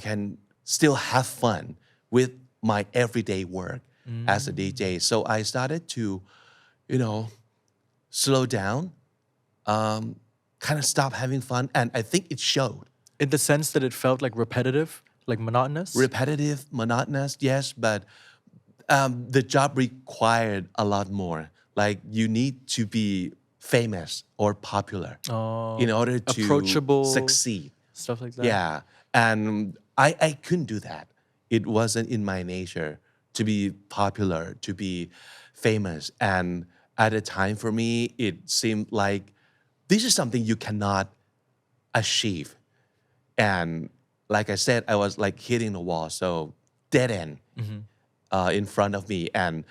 can still have fun with my everyday work as a DJ. So I started to, slow down, kind of stop having fun, and I think it showed. In the sense that it felt like repetitive, like monotonous? Repetitive, monotonous, yes, but the job required a lot more. Like you need to be famous or popular in order to approachable, succeed. Stuff like that. Yeah, and I couldn't do that. It wasn't in my nature to be popular, to be famous. And at the time for me, it seemed like this is something you cannot achieve. And like I said, I was like hitting the wall, so dead end in front of me. And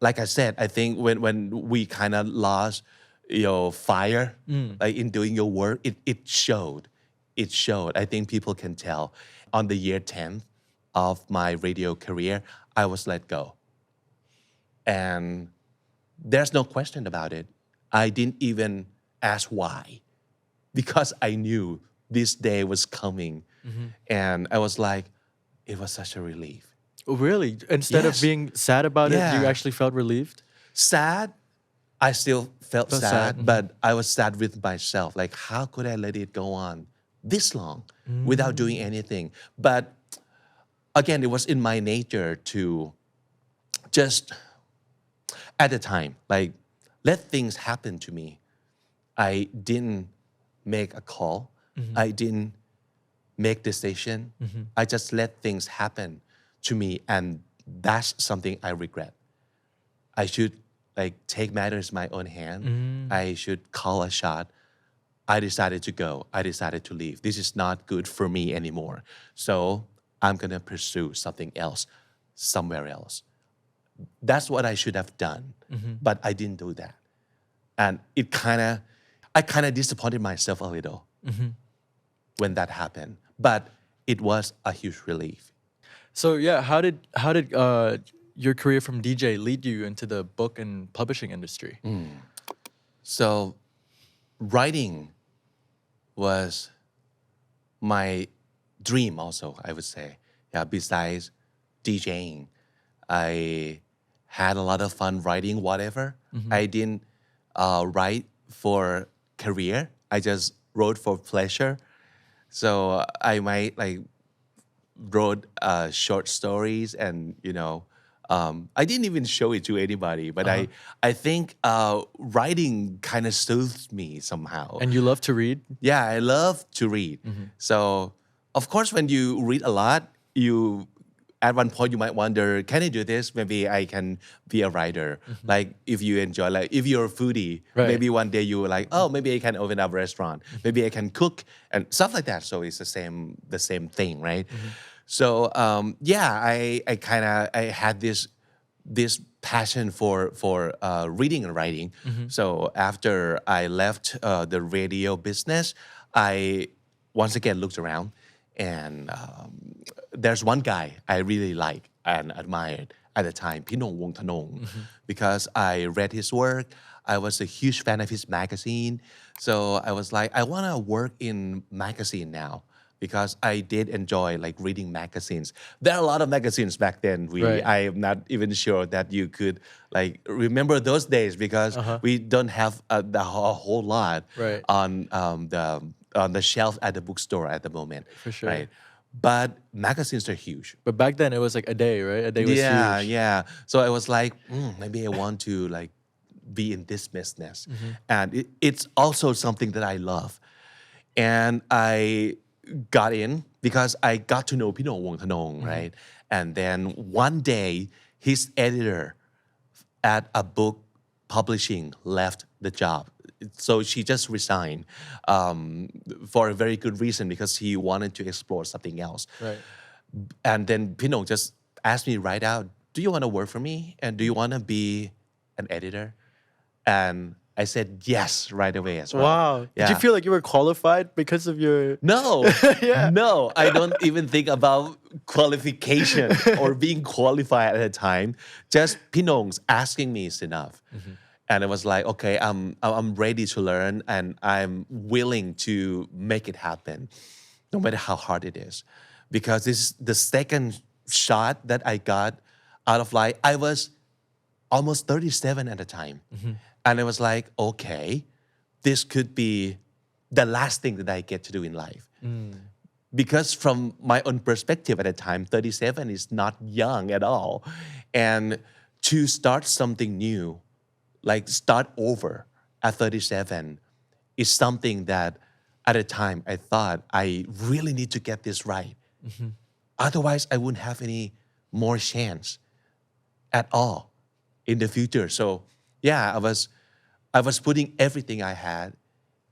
like I said, I think when we kind of lost your fire like in doing your work, it showed. It showed. I think people can tell. On the year 10th of my radio career, I was let go. And there's no question about it. I didn't even ask why because I knew this day was coming. And I was like, it was such a relief. Oh, really? Instead of being sad about it, you actually felt relieved? Sad, I still felt sad, but I was sad with myself. Like, how could I let it go on this long without doing anything? But again, it was in my nature to just, at the time, like, let things happen to me. I didn't make a call. I didn't make decision. I just let things happen to me, and that's something I regret. I should like take matters in my own hand. I should call a shot. I decided to go. I decided to leave. This is not good for me anymore. So I'm gonna pursue something else, somewhere else. that's what I should have done but I didn't do that and I kind of disappointed myself a little when that happened but it was a huge relief So yeah, how did your career from DJ lead you into the book and publishing industry? So writing was my dream also I would say yeah besides DJing I had a lot of fun writing whatever I didn't write for career I just wrote for pleasure so I might like wrote short stories and I didn't even show it to anybody but I think writing kind of soothes me somehow And you love to read? yeah I love to read so of course when you read a lot you at one point you might wonder can I do this maybe I can be a writer like if you enjoy like if you're a foodie Right. maybe one day you were like oh maybe I can open up a restaurant maybe I can cook and stuff like that so it's the same thing right so yeah I kind of I had this passion for reading and writing so after I left the radio business I once again looked around and there's one guy I really like and admired at the time พี่หน่งวงธนง because I read his work I was a huge fan of his magazine so I was like I want to work in magazine now because I did enjoy like reading magazines there are a lot of magazines back then Right. I am not even sure that you could like remember those days because we don't have a whole lot Right. on the shelf at the bookstore at the moment For sure. right but magazines are huge But back then it was like a day, right? A day was huge. yeah so I was like maybe I want to like be in this business and it's also something that I love and I got in because I got to know พี่หน่งวงธนง right and then one day his editor at a book publishing left the job so she just resigned for a very good reason because he wanted to explore something else Right. and then พี่หน่ง just asked me right out do you want to work for me and do you want to be an editor and I said yes right away as well Wow. yeah. Did you feel like you were qualified because of your No, no, I don't even think about qualification or being qualified at the time. Just Pinong's asking me is enough. And I was like, okay, I'm ready to learn and I'm willing to make it happen, no matter how hard it is. Because this is the second shot that I got out of life. I was almost 37 at the time. And I was like, okay, this could be the last thing that I get to do in life. Because from my own perspective at the time, 37 is not young at all. And to start something new, like start over at 37, is something that at the time I thought I really need to get this right. Otherwise, I wouldn't have any more chance at all in the future. So yeah, I was putting everything I had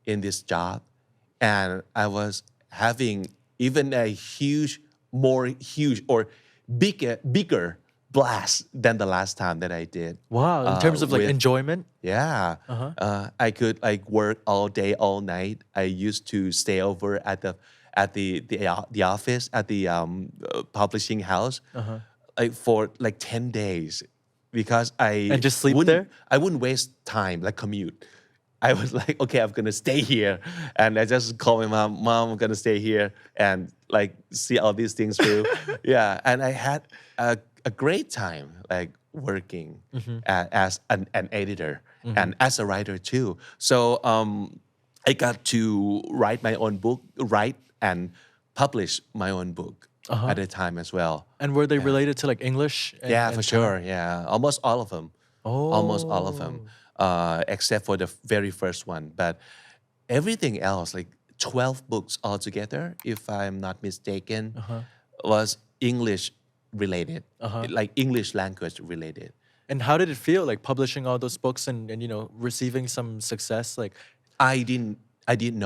in this job and I was having even a more huge or bigger blast than the last time that I did. Wow, in terms of like enjoyment? Yeah. I could like work all day, all night. I used to stay over at the office at the publishing house like for like 10 days because And just sleep there? I wouldn't waste time like commute. I was like, okay, I'm gonna stay here, and I just call my mom, I'm gonna stay here and like see all these things through. Yeah, and I had a great time like working as an editor and as a writer too. So I got to write my own book, write and publish my own book at the time as well. And were they related to like English? Yeah, and for sure. Yeah, almost all of them. Almost all of them, except for the very first one. But everything else, like 12 books altogether, if I'm not mistaken, was English related, like English language related. And how did it feel like publishing all those books and receiving some success? Like I didn't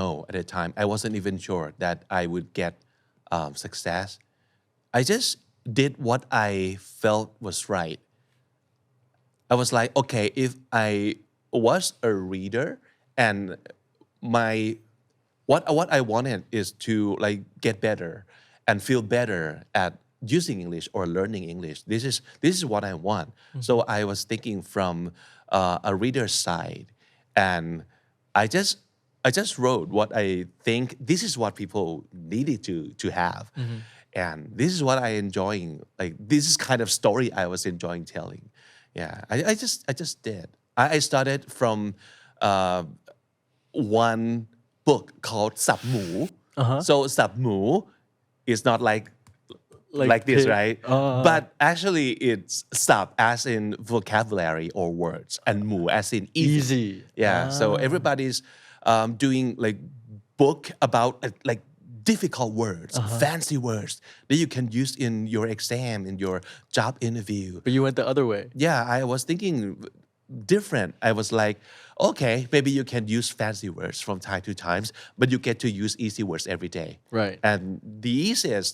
know at the time. I wasn't even sure that I would get success. I just did what I felt was right I was like, okay, if I was a reader and my what I wanted is to like get better and feel better at using English or learning English. This is what I want. So I was thinking from a reader's side, and I just wrote what I think this is what people needed to have, and this is what I enjoying. Like this is kind of story I was enjoying telling. Yeah, I just did. I started from one book called สับหมู So สับหมู is not like this, pig. right? But actually it's สับ as in vocabulary or words and หมู as in easy. Yeah, so everybody's doing like book about like difficult words, fancy words that you can use in your exam, in your job interview. But you went the other way. Yeah, I was thinking different. I was like, okay, maybe you can use fancy words from time to times, but you get to use easy words every day. Right. And the easiest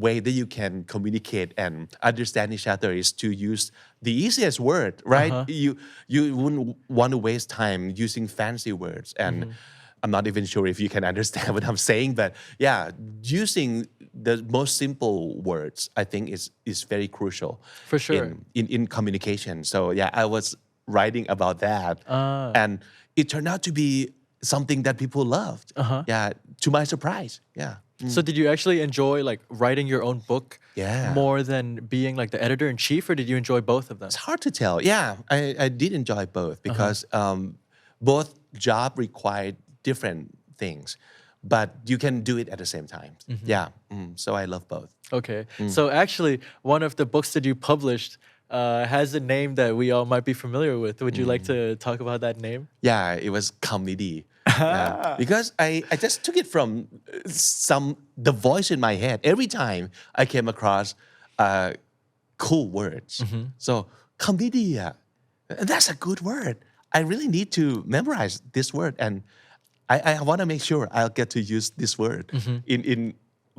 way that you can communicate and understand each other is to use the easiest word, right? You wouldn't want to waste time using fancy words, and I'm not even sure if you can understand what I'm saying, but yeah, using the most simple words I think is very crucial. For sure. In communication. So yeah, I was writing about that, and it turned out to be something that people loved. Yeah, to my surprise. Yeah. So did you actually enjoy like writing your own book Yeah. more than being like the editor-in-chief, or did you enjoy both of them? It's hard to tell. Yeah, I did enjoy both because both job required different things, but you can do it at the same time. Yeah, so I love both. Okay. So actually, one of the books that you published has a name that we all might be familiar with. Would you like to talk about that name? Yeah, it was comedy. Yeah, because I just took it from the voice in my head. Every time I came across cool words. So comedy, that's a good word. I really need to memorize this word, and I want to make sure I'll get to use this word in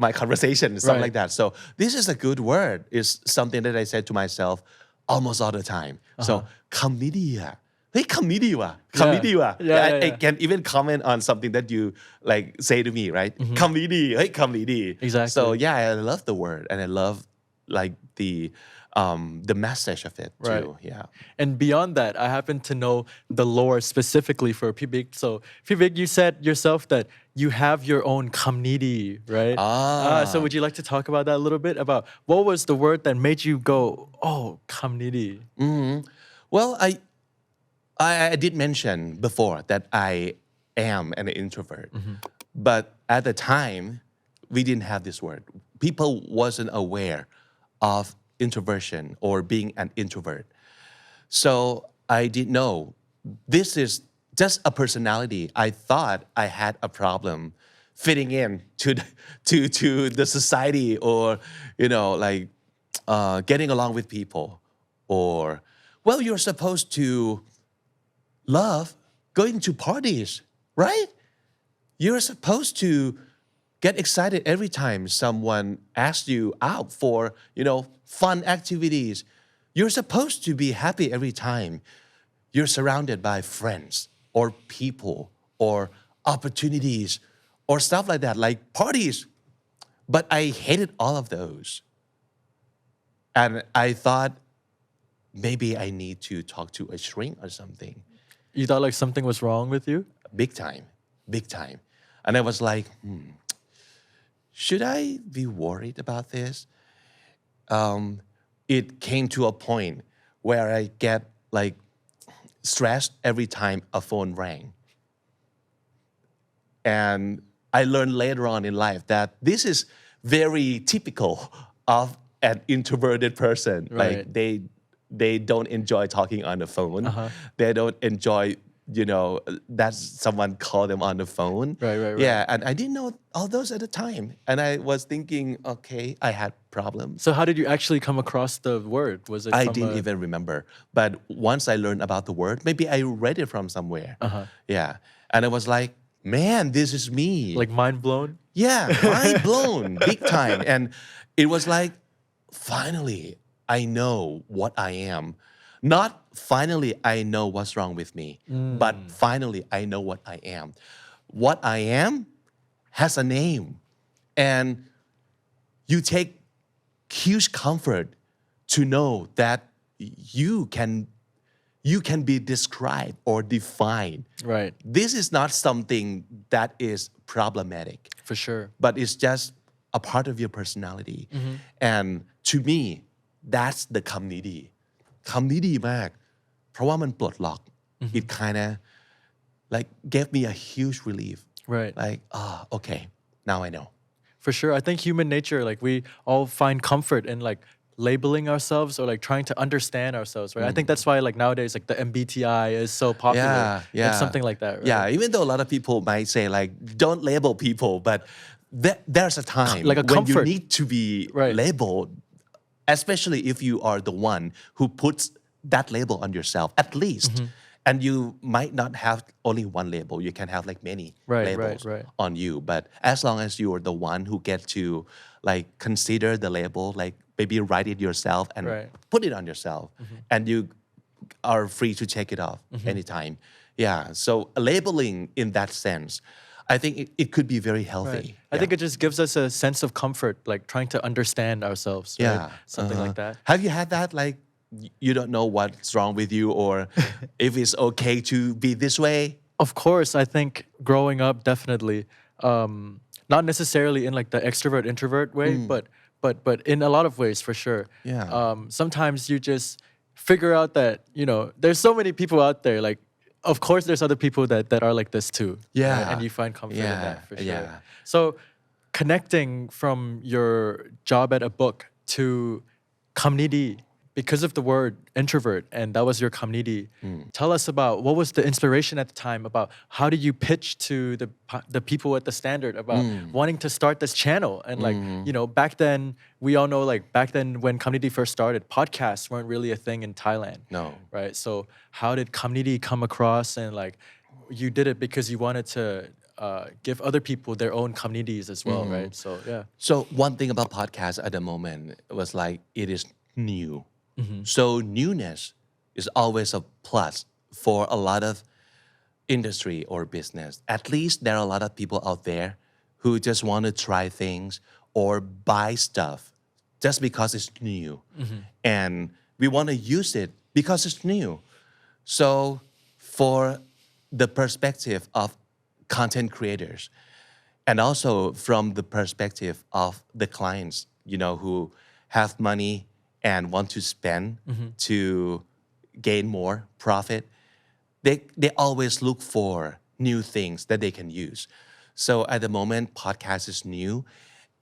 my conversation, something like that. So this is a good word. It's something that I said to myself almost all the time. So comedy. Hey, comedy wa. Comedy wa. I can even comment on something that you like say to me, right? Comedy. Hey, comedy. Exactly. So yeah, I love the word, and I love like the message of it too. Yeah. And beyond that, I happen to know the lore specifically for Pibik. So Pibik, you said yourself that you have your own community, right? So would you like to talk about that a little bit? About what was the word that made you go, oh, community? Well, I did mention before that I am an introvert, but at the time we didn't have this word. People wasn't aware of introversion or being an introvert. So I didn't know this is just a personality. I thought I had a problem fitting in to the society, or like getting along with people, or well, you're supposed to love going to parties, right? You're supposed to get excited every time someone asks you out for, fun activities. You're supposed to be happy every time you're surrounded by friends or people or opportunities or stuff like that, like parties. But I hated all of those. And I thought maybe I need to talk to a shrink or something. You thought like something was wrong with you? Big time. And I was like, should I be worried about this? It came to a point where I get like stressed every time a phone rang. And I learned later on in life that this is very typical of an introverted person. Right. Like they don't enjoy talking on the phone. They don't enjoy that someone called them on the phone. Right. Yeah, and I didn't know all those at the time. And I was thinking, okay, I had problems. So how did you actually come across the word? Was it I didn't even remember. But once I learned about the word, maybe I read it from somewhere. Yeah, and I was like, man, this is me. Like mind blown? Yeah, mind blown, big time. And it was like, finally, I know what I am. not finally I know what's wrong with me but finally I know what I am what I am has a name and you take huge comfort to know that you can be described or defined Right. this is not something that is problematic For sure. but it's just a part of your personality and to me that's the คำนี้ดีคำนี้ดีมากเพราะว่ามันปลดล็อก it kind of like gave me a huge relief Right. like okay now I know For sure. I think human nature, like we all find comfort in like labeling ourselves or like trying to understand ourselves, right? I think that's why like nowadays like the MBTI is so popular. Like something like that, right? Yeah, even though a lot of people might say like don't label people, but there's a time Like a when comfort. you need to be Right. labeled, especially if you are the one who puts that label on yourself at least. And you might not have only one label. You can have like many labels right. on you. But as long as you are the one who get to like consider the label, like maybe write it yourself and Right. put it on yourself, and you are free to take it off anytime. Yeah. So labeling in that sense, I think it could be very healthy. Right. I think it just gives us a sense of comfort, like trying to understand ourselves, right? Yeah. Something like that. Have you had that like you don't know what's wrong with you or if it's okay to be this way? Of course, I think growing up, definitely, not necessarily in like the extrovert introvert way, but in a lot of ways for sure. Yeah. Sometimes you just figure out that there's so many people out there. Like, of course, there's other people that are like this too. Yeah. right? And you find comfort in that for sure. Yeah. So, connecting from your job at a book to community. Because of the word introvert, and that was your community, tell us about what was the inspiration at the time about how did you pitch to the people at the Standard about wanting to start this channel and like back then we all know like back then when community first started podcasts weren't really a thing in Thailand. No. Right. So how did community come across and like you did it because you wanted to give other people their own communities as well, right? So yeah. So one thing about podcasts at the moment was like it is new. So newness is always a plus for a lot of industry or business. At least there are a lot of people out there who just want to try things or buy stuff just because it's new. And we want to use it because it's new. So for the perspective of content creators and also from the perspective of the clients, who have money and want to spend to gain more profit, they always look for new things that they can use. So at the moment, podcast is new.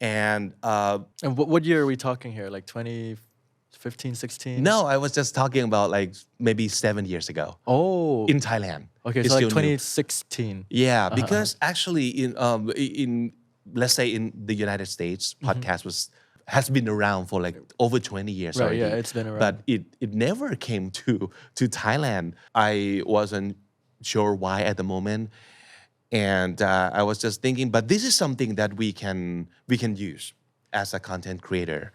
And what year are we talking here? Like 2015, 16? no, I was just talking about like maybe 7 years ago. Oh. In Thailand. Okay, It's so like still new. 2016. Yeah, because actually in let's say in the United States, podcast has been around for like over 20 years Right, already. yeah, it's been around. But it never came to Thailand. I wasn't sure why at the moment. And I was just thinking, but this is something that we can use as a content creator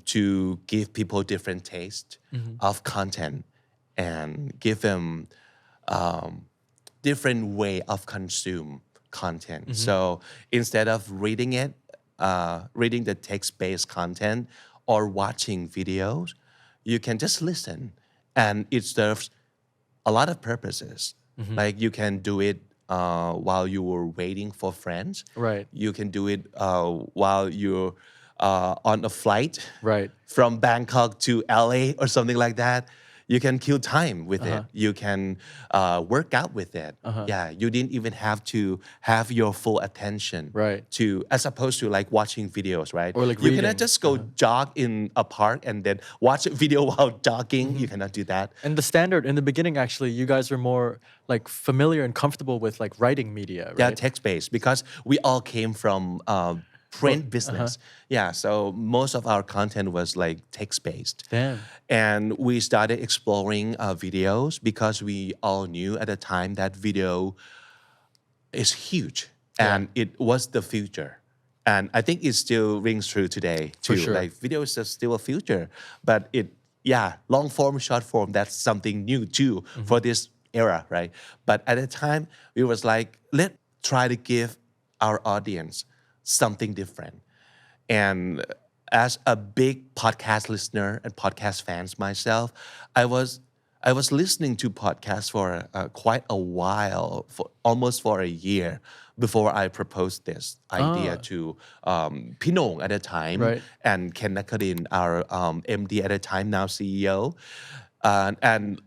to give people different taste of content and give them different way of consume content. So instead of reading the text-based content or watching videos, you can just listen and it serves a lot of purposes. Like you can do it while you were waiting for friends. Right. You can do it while you're on a flight Right. from Bangkok to LA or something like that. You can kill time with it. You can work out with it. Yeah, you didn't even have to have your full attention. Right. To as opposed to like watching videos, right? Or like you reading. cannot just go jog in a park and then watch a video while jogging. You cannot do that. And the Standard in the beginning, actually, you guys were more like familiar and comfortable with like writing media, right? Yeah, text-based because we all came from print business. Yeah, so most of our content was like text-based. Damn. And we started exploring videos because we all knew at the time that video is huge and it was the future. And I think it still rings true today too. For sure. Like video is just still a future, but long form, short form, that's something new too for this era, right? But at the time, we was like, let's try to give our audience something different. And as a big podcast listener and podcast fans myself, I was listening to podcasts for quite a while, for almost for a year before I proposed this idea to Pinong at the time Right. and Ken Nakarin, our MD at the time, now CEO. And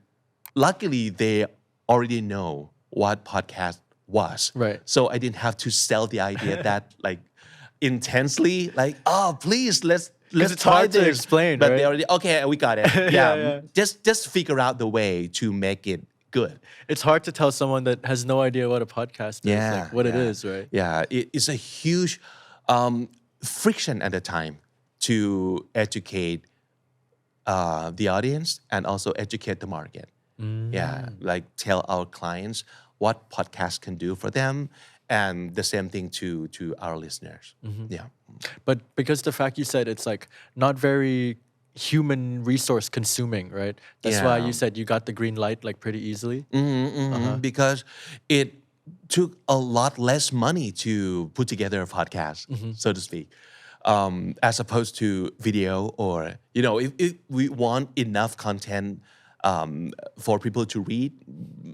luckily, they already know what podcast was. Right. So I didn't have to sell the idea that like intensely, like, oh, please, let's it's try hard to this. explain, But right? they already, okay, we got it. Yeah. Just figure out the way to make it good. It's hard to tell someone that has no idea what a podcast is, like what it is, right? Yeah, it's a huge friction at the time to educate the audience and also educate the market. Yeah, like tell our clients what podcasts can do for them, and the same thing to our listeners. Yeah. But because the fact you said it's like not very human resource consuming, right? That's why Yeah. you said you got the green light like pretty easily. Because it took a lot less money to put together a podcast, so to speak, as opposed to video or, if we want enough content for people to read,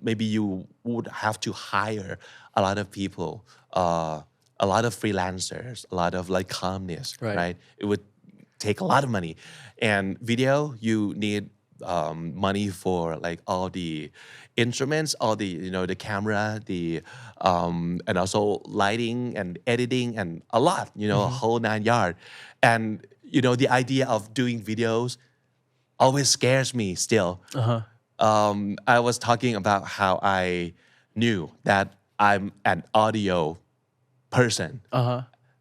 maybe you would have to hire a lot of people, a lot of freelancers, a lot of like columnists, right? It would take a lot of money. And video, you need money for like all the instruments, all the the camera, the and also lighting and editing and a lot, a whole 9 yards. And the idea of doing videos always scares me still. I was talking about how I knew that I'm an audio person,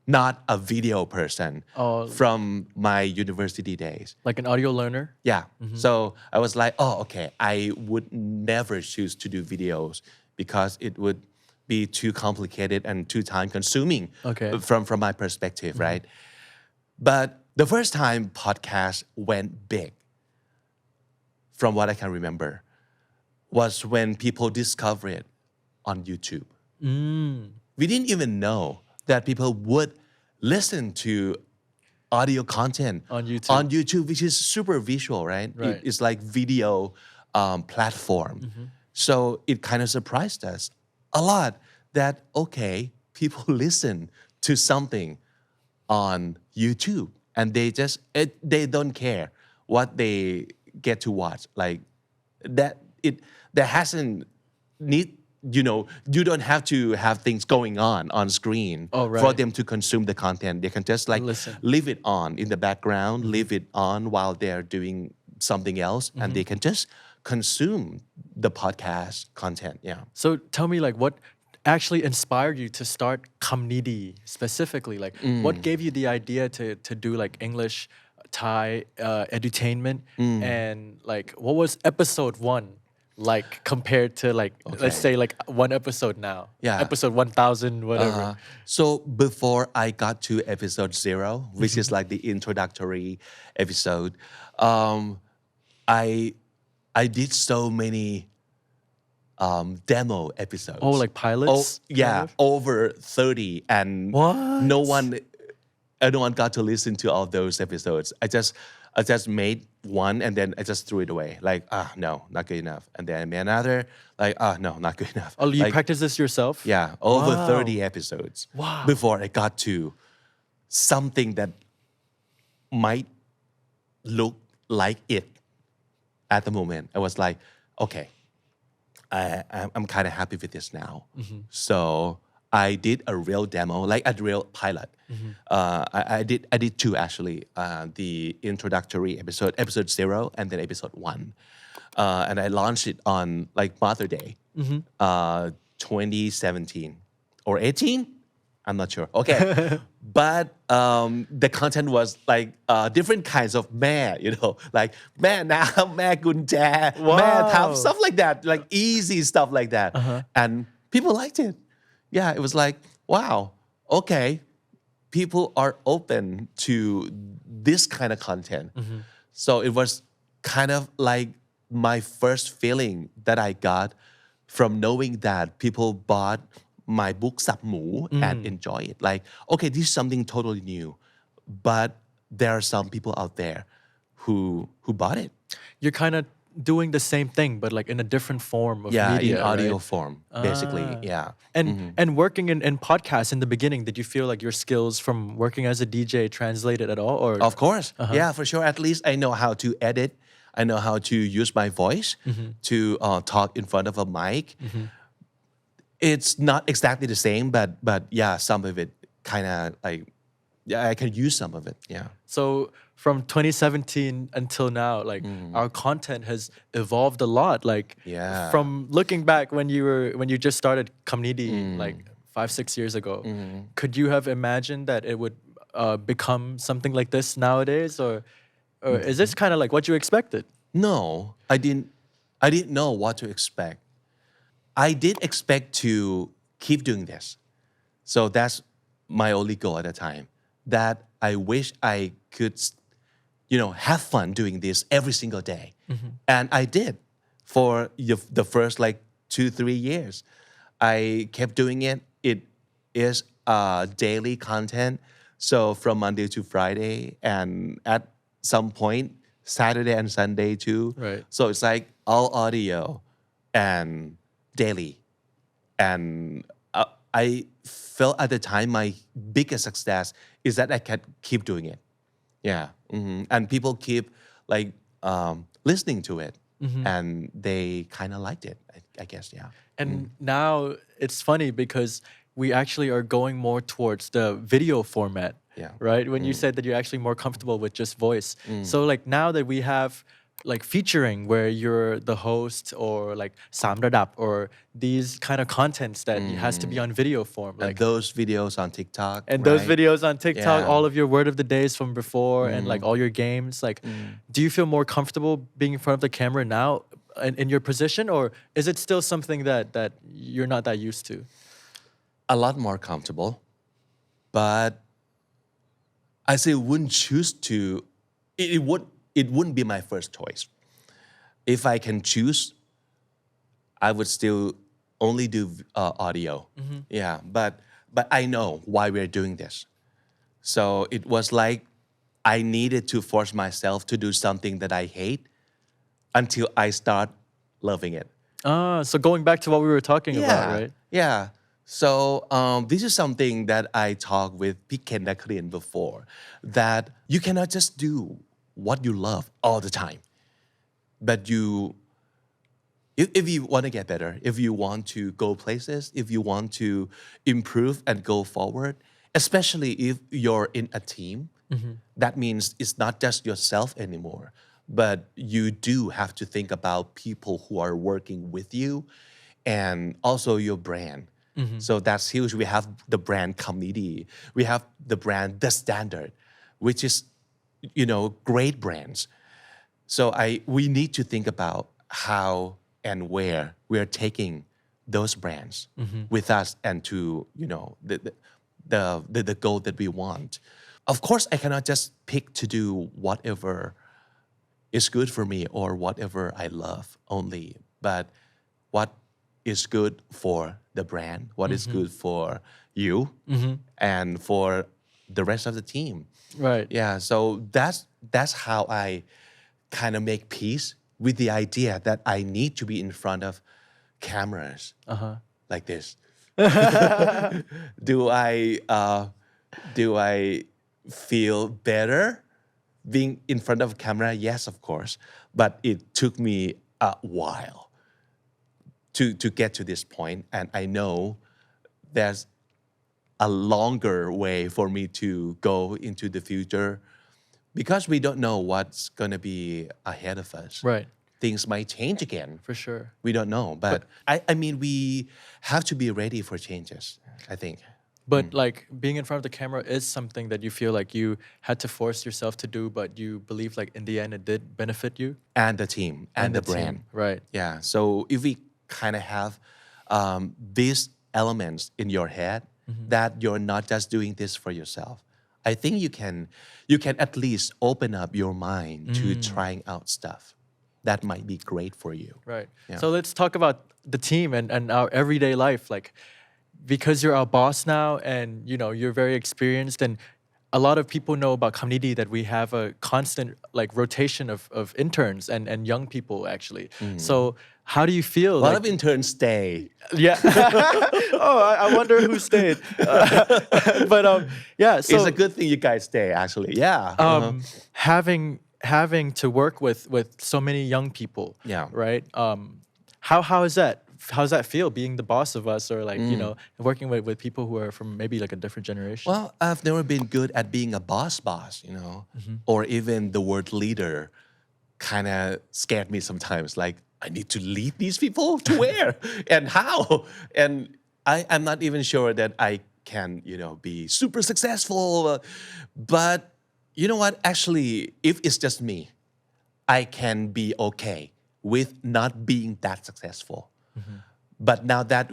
not a video person from my university days. Like an audio learner. Yeah. So I was like, oh, okay, I would never choose to do videos because it would be too complicated and too time consuming from my perspective, right? But the first time podcast went big, from what I can remember, was when people discovered it on YouTube. We didn't even know that people would listen to audio content on YouTube, which is super visual, right? It's like video platform. So it kind of surprised us a lot that, okay, people listen to something on YouTube and they don't care what they get to watch. Like that hasn't need, you don't have to have things going on screen for them to consume the content. They can just like leave it on in the background, leave it on while they're doing something else, and they can just consume the podcast content. Yeah. So tell me, like, what actually inspired you to start Kamnidi specifically? Like, what gave you the idea to do like English, Thai, edutainment, and like, what was episode 1? Like compared to like let's say like one episode now, episode 1000 whatever. So before I got to episode 0, which is like the introductory episode, I did so many demo episodes. Oh, like pilots? Over 30, and no one got to listen to all those episodes. I just made one and then I just threw it away. Like, no, not good enough. And then I made another, like, no, not good enough. Oh, you like, practice this yourself? Yeah, over 30 episodes. Wow. Before I got to something that might look like it at the moment. I was like, okay, I'm kind of happy with this now. So I did a real demo, like a real pilot. I did 2 actually. The introductory episode 0, and then episode 1. And I launched it on like Mother Day, 2017 or 18. I'm not sure. Okay, but the content was like different kinds of แม่ like แม่น้ำ แม่กุญแจ แม่ทับ stuff like that, like easy stuff like that, and people liked it. Yeah, it was like, wow, okay, people are open to this kind of content. So it was kind of like my first feeling that I got from knowing that people bought my book สับหมู and enjoy it like okay this is something totally new but there are some people out there who bought it You're kind of doing the same thing but like in a different form of yeah media in audio right? form basically yeah And working in podcasts in the beginning did you feel like your skills from working as a DJ translated at all or of course yeah for sure at least I know how to edit I know how to use my voice to talk in front of a mic it's not exactly the same but yeah some of it kind of like yeah I can use some of it yeah So from 2017 until now, like our content has evolved a lot. Like Yeah. from looking back when you just started community like 5-6 years ago, could you have imagined that it would become something like this nowadays, or is this kind of like what you expected? No, I didn't know what to expect. I did expect to keep doing this. So that's my only goal at the time. That I wish I could, have fun doing this every single day. And I did for the first like 2-3 years. I kept doing it. It is daily content. So from Monday to Friday and at some point Saturday and Sunday too. Right. So it's like all audio and daily. And I felt at the time my biggest success is that I can keep doing it. Yeah. And people keep like listening to it. And they kind of liked it, I guess. Yeah. And now it's funny because we actually are going more towards the video format. Yeah. Right? When you said that you're actually more comfortable with just voice. So like now that we have like featuring where you're the host or like สามระดับ or these kind of contents that has to be on video form And like those videos on TikTok. and those right? videos on TikTok Yeah. all of your word of the days from before and like all your games like do you feel more comfortable being in front of the camera now in your position or is it still something that you're not that used to A lot more comfortable. But I still wouldn't choose to it wouldn't be my first choice. If I can choose, I would still only do audio. Yeah, but I know why we're doing this. So it was like I needed to force myself to do something that I hate until I start loving it. so going back to what we were talking about right Yeah. So this is something that I talked with Bickboon before, that you cannot just do what you love all the time. But if you want to get better, if you want to go places, if you want to improve and go forward, especially if you're in a team, that means it's not just yourself anymore, but you do have to think about people who are working with you and also your brand. So that's huge. We have the brand committee. We have the brand The Standard, which is, great brands. So we need to think about how and where we are taking those brands with us and to, the goal that we want. Of course, I cannot just pick to do whatever is good for me or whatever I love only, but what is good for the brand, what is good for you and for the rest of the team. right Yeah, so that's how I kind of make peace with the idea that I need to be in front of cameras like this. Do I feel better being in front of a camera? Yes, of course, but it took me a while to get to this point, and I know there's a longer way for me to go into the future because we don't know what's going to be ahead of us. right Things might change again. for sure We don't know, but I mean, we have to be ready for changes, I think. But like being in front of the camera is something that you feel like you had to force yourself to do, but you believe like in the end it did benefit you And the team and the brand. team. Right. Yeah. So if we kind of have these elements in your head that you're not just doing this for yourself, I think you can at least open up your mind to trying out stuff that might be great for you. Right. Yeah. So let's talk about the team and our everyday life. Like, because you're our boss now and, you're very experienced and a lot of people know about Kamnidi that we have a constant like rotation of interns and young people actually. So how do you feel? A lot of interns stay. Yeah. Oh, I wonder who stayed. But yeah. So It's a good thing you guys stay actually. Yeah. Having to work with so many young people. Yeah. Right. How is that? How does that feel being the boss of us or like working with people who are from maybe like a different generation? Well, I've never been good at being a boss, or even the word leader kind of scared me sometimes. Like, I need to lead these people to where and how? And I'm not even sure that I can, be super successful. But you know what? Actually, if it's just me, I can be okay with not being that successful. But now that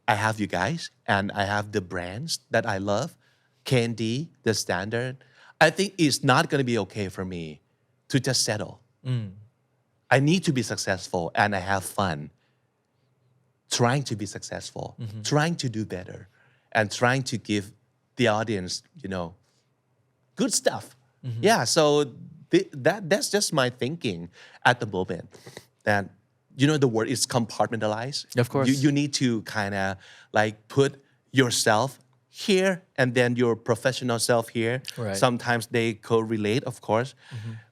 I have you guys and I have the brands that I love, Candy, the standard, I think it's not going to be okay for me to just settle. I need to be successful and I have fun trying to be successful, trying to do better, and trying to give the audience, good stuff. Yeah, so that's just my thinking at the moment. That the word is compartmentalized. Of course. You need to kind of like put yourself here and then your professional self here. Right. Sometimes they correlate, of course.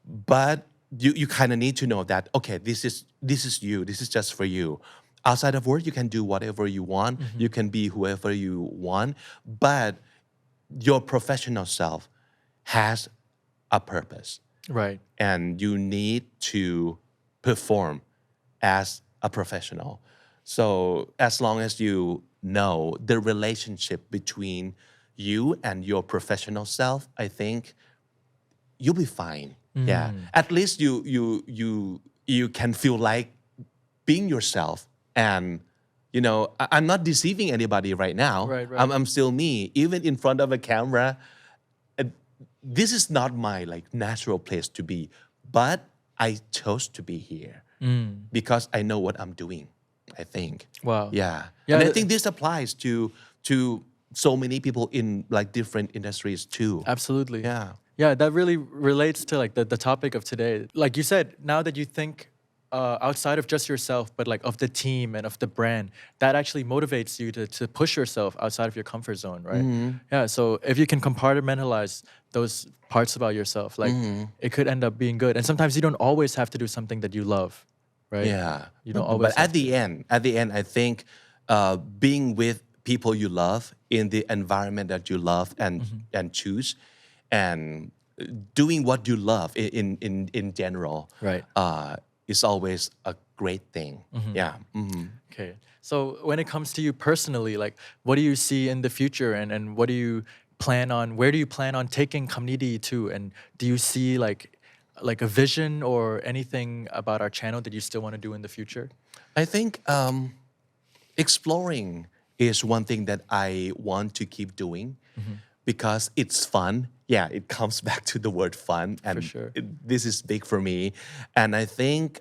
But you kind of need to know that, okay, this is you. This is just for you. Outside of work, you can do whatever you want. You can be whoever you want. But your professional self has a purpose. Right. And you need to perform as a professional. So as long as you know the relationship between you and your professional self, I think you'll be fine. Yeah. At least you can feel like being yourself and I'm not deceiving anybody right now. Right. I'm still me. Even in front of a camera, this is not my like natural place to be, but I chose to be here. Because I know what I'm doing, I think. Wow. Yeah. And I think this applies to so many people in like different industries too. Absolutely. Yeah. Yeah, that really relates to like the topic of today. Like you said, now that you think outside of just yourself, but like of the team and of the brand, that actually motivates you to push yourself outside of your comfort zone, right? Yeah, so if you can compartmentalize those parts about yourself, like it could end up being good. And sometimes you don't always have to do something that you love, right? Yeah. You don't always. But at the end, I think being with people you love in the environment that you love and choose, and doing what you love in general, Right. Is always a great thing. Yeah. Okay. So when it comes to you personally, like what do you see in the future and what do you plan on, where do you plan on taking Kamnidi to? And do you see like a vision or anything about our channel that you still want to do in the future? I think exploring is one thing that I want to keep doing because it's fun. Yeah, it comes back to the word fun. And For sure. This is big for me. And I think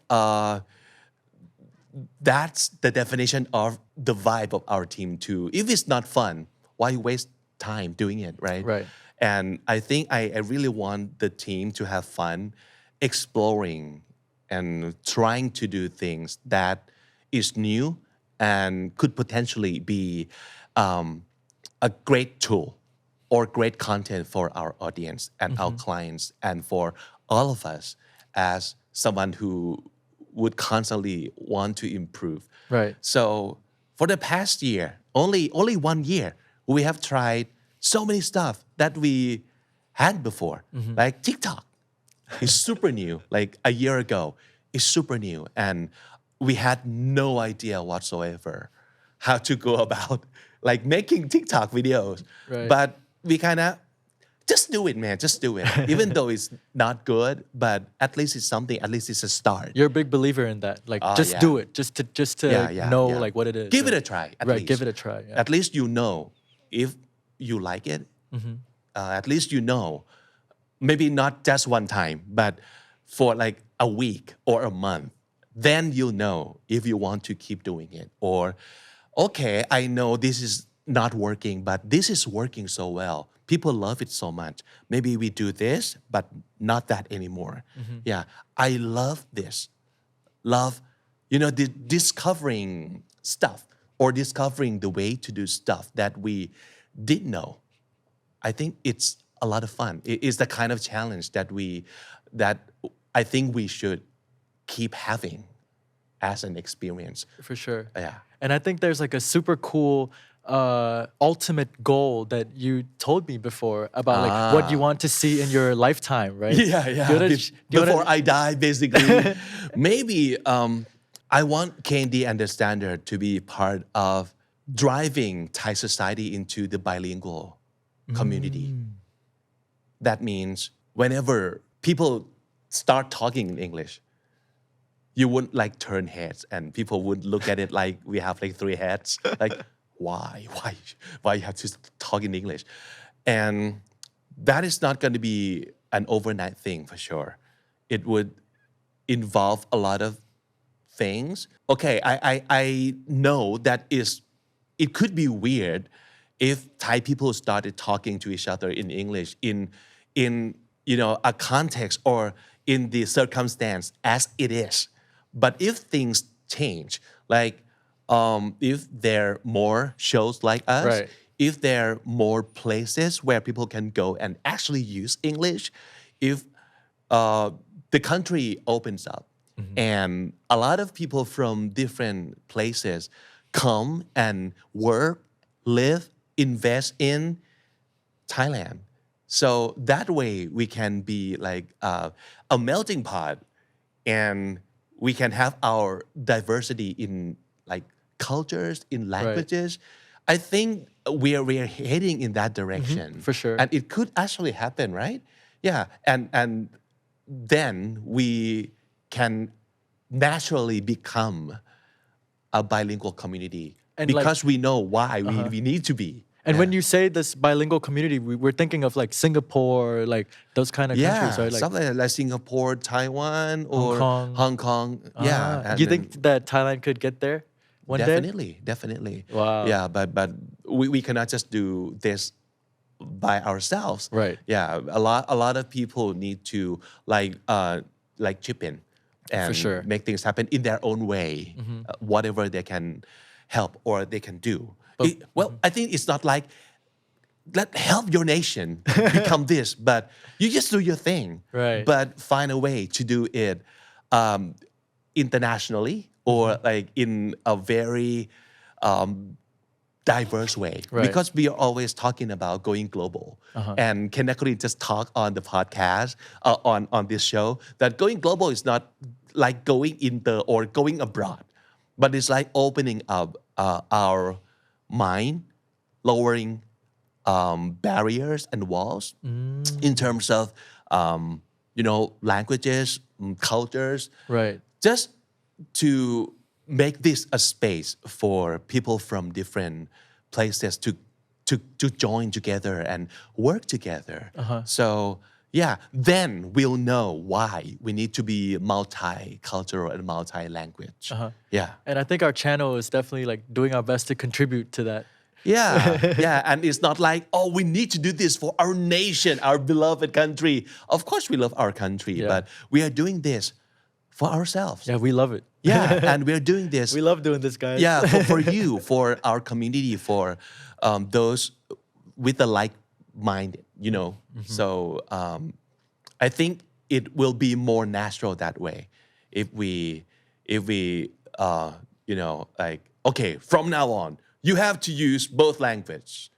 that's the definition of the vibe of our team too. If it's not fun, why waste time doing it, right? Right. And I think I really want the team to have fun exploring and trying to do things that is new and could potentially be a great tool or great content for our audience and our clients and for all of us as someone who would constantly want to improve. Right. So for the past year, only 1 year, we have tried so many stuff that we had before, like TikTok. It's super new. Like a year ago, it's super new, and we had no idea whatsoever how to go about like making TikTok videos. Right. But we kind of just do it, man. Just do it. Even though it's not good, but at least it's something. At least it's a start. You're a big believer in that. Like just yeah. do it. Just to know like what it is. Give it a try. At Right. least. Give it a try. Yeah. At least you know if you like it at least you know, maybe not just one time, but for like a week or a month, then you'll know if you want to keep doing it. Or, okay, I know this is not working, but this is working so well. People love it so much. Maybe we do this, but not that anymore. Yeah, I love this. Love, discovering stuff or discovering the way to do stuff that we didn't know. I think it's a lot of fun. It is the kind of challenge that I think we should keep having as an experience. For sure. Yeah. And I think there's like a super cool ultimate goal that you told me before about like what you want to see in your lifetime, right? Yeah. Before I die, basically. Maybe I want Candy and the Standard to be part of driving Thai society into the bilingual community. That means whenever people start talking in English, you wouldn't like turn heads and people would look at it like we have like three heads. Like, why you have to talk in English? And that is not going to be an overnight thing for sure. It would involve a lot of things. Okay, I know that it could be weird if Thai people started talking to each other in English in a context or in the circumstance as it is. But if things change, like if there are more shows like us, right. if there are more places where people can go and actually use English, if the country opens up and a lot of people from different places come and work, live, invest in Thailand. So that way we can be like a melting pot and we can have our diversity in like cultures, in languages. Right. I think we are heading in that direction. For sure. And it could actually happen, right? Yeah. And then we can naturally become a bilingual community and because we know why we need to be. And when you say this bilingual community, we're thinking of like Singapore, like those kind of countries, right? Like something like Singapore, Taiwan, or Hong Kong. Do you think that Thailand could get there one day? Definitely. Wow. Yeah, but we cannot just do this by ourselves. Right. Yeah, a lot of people need to like chip in and for sure. make things happen in their own way, whatever they can help or they can do. I think it's not like help your nation become this, but you just do your thing. Right. But find a way to do it internationally or like in a very diverse way. Right. Because we are always talking about going global. And can actually just talk on the podcast, on this show, that going global is not like going inter or going abroad, but it's like opening up our mind, lowering barriers and walls in terms of languages, cultures. Right. Just to make this a space for people from different places to join together and work together. So then we'll know why we need to be multicultural and multi-language. Yeah. And I think our channel is definitely like doing our best to contribute to that. Yeah. And it's not like, we need to do this for our nation, our beloved country. Of course we love our country, but we are doing this for ourselves. Yeah, we love it. Yeah, and we're doing this. We love doing this, guys. Yeah, for you, for our community, for those with the like-minded, So I think it will be more natural that way if we like, okay, from now on, you have to use both language.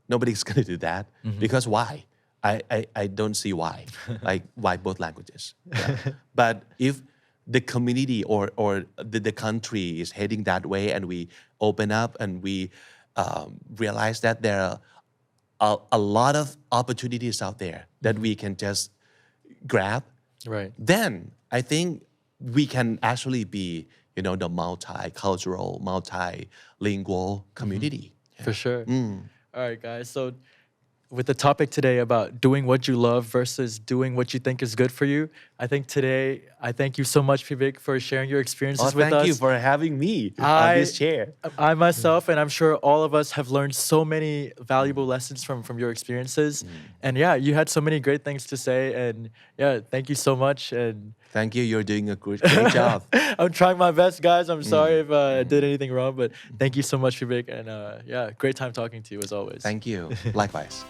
Nobody's going to do that because why? I don't see why. Like, why both languages? Yeah. But if the community or the country is heading that way and we open up and we realize that there are a lot of opportunities out there that we can just grab, right? Then I think we can actually be, the multicultural, multilingual community. For sure. All right, guys. So with the topic today about doing what you love versus doing what you think is good for you. I thank you so much, Vivek, for sharing your experiences with us. Thank you for having me on this chair. I myself, and I'm sure all of us have learned so many valuable lessons from your experiences. And yeah, you had so many great things to say. And yeah, thank you so much. And Thank you. You're doing a great job. I'm trying my best, guys. I'm sorry if I did anything wrong, but thank you so much, Vivek. And yeah, great time talking to you as always. Thank you. Likewise.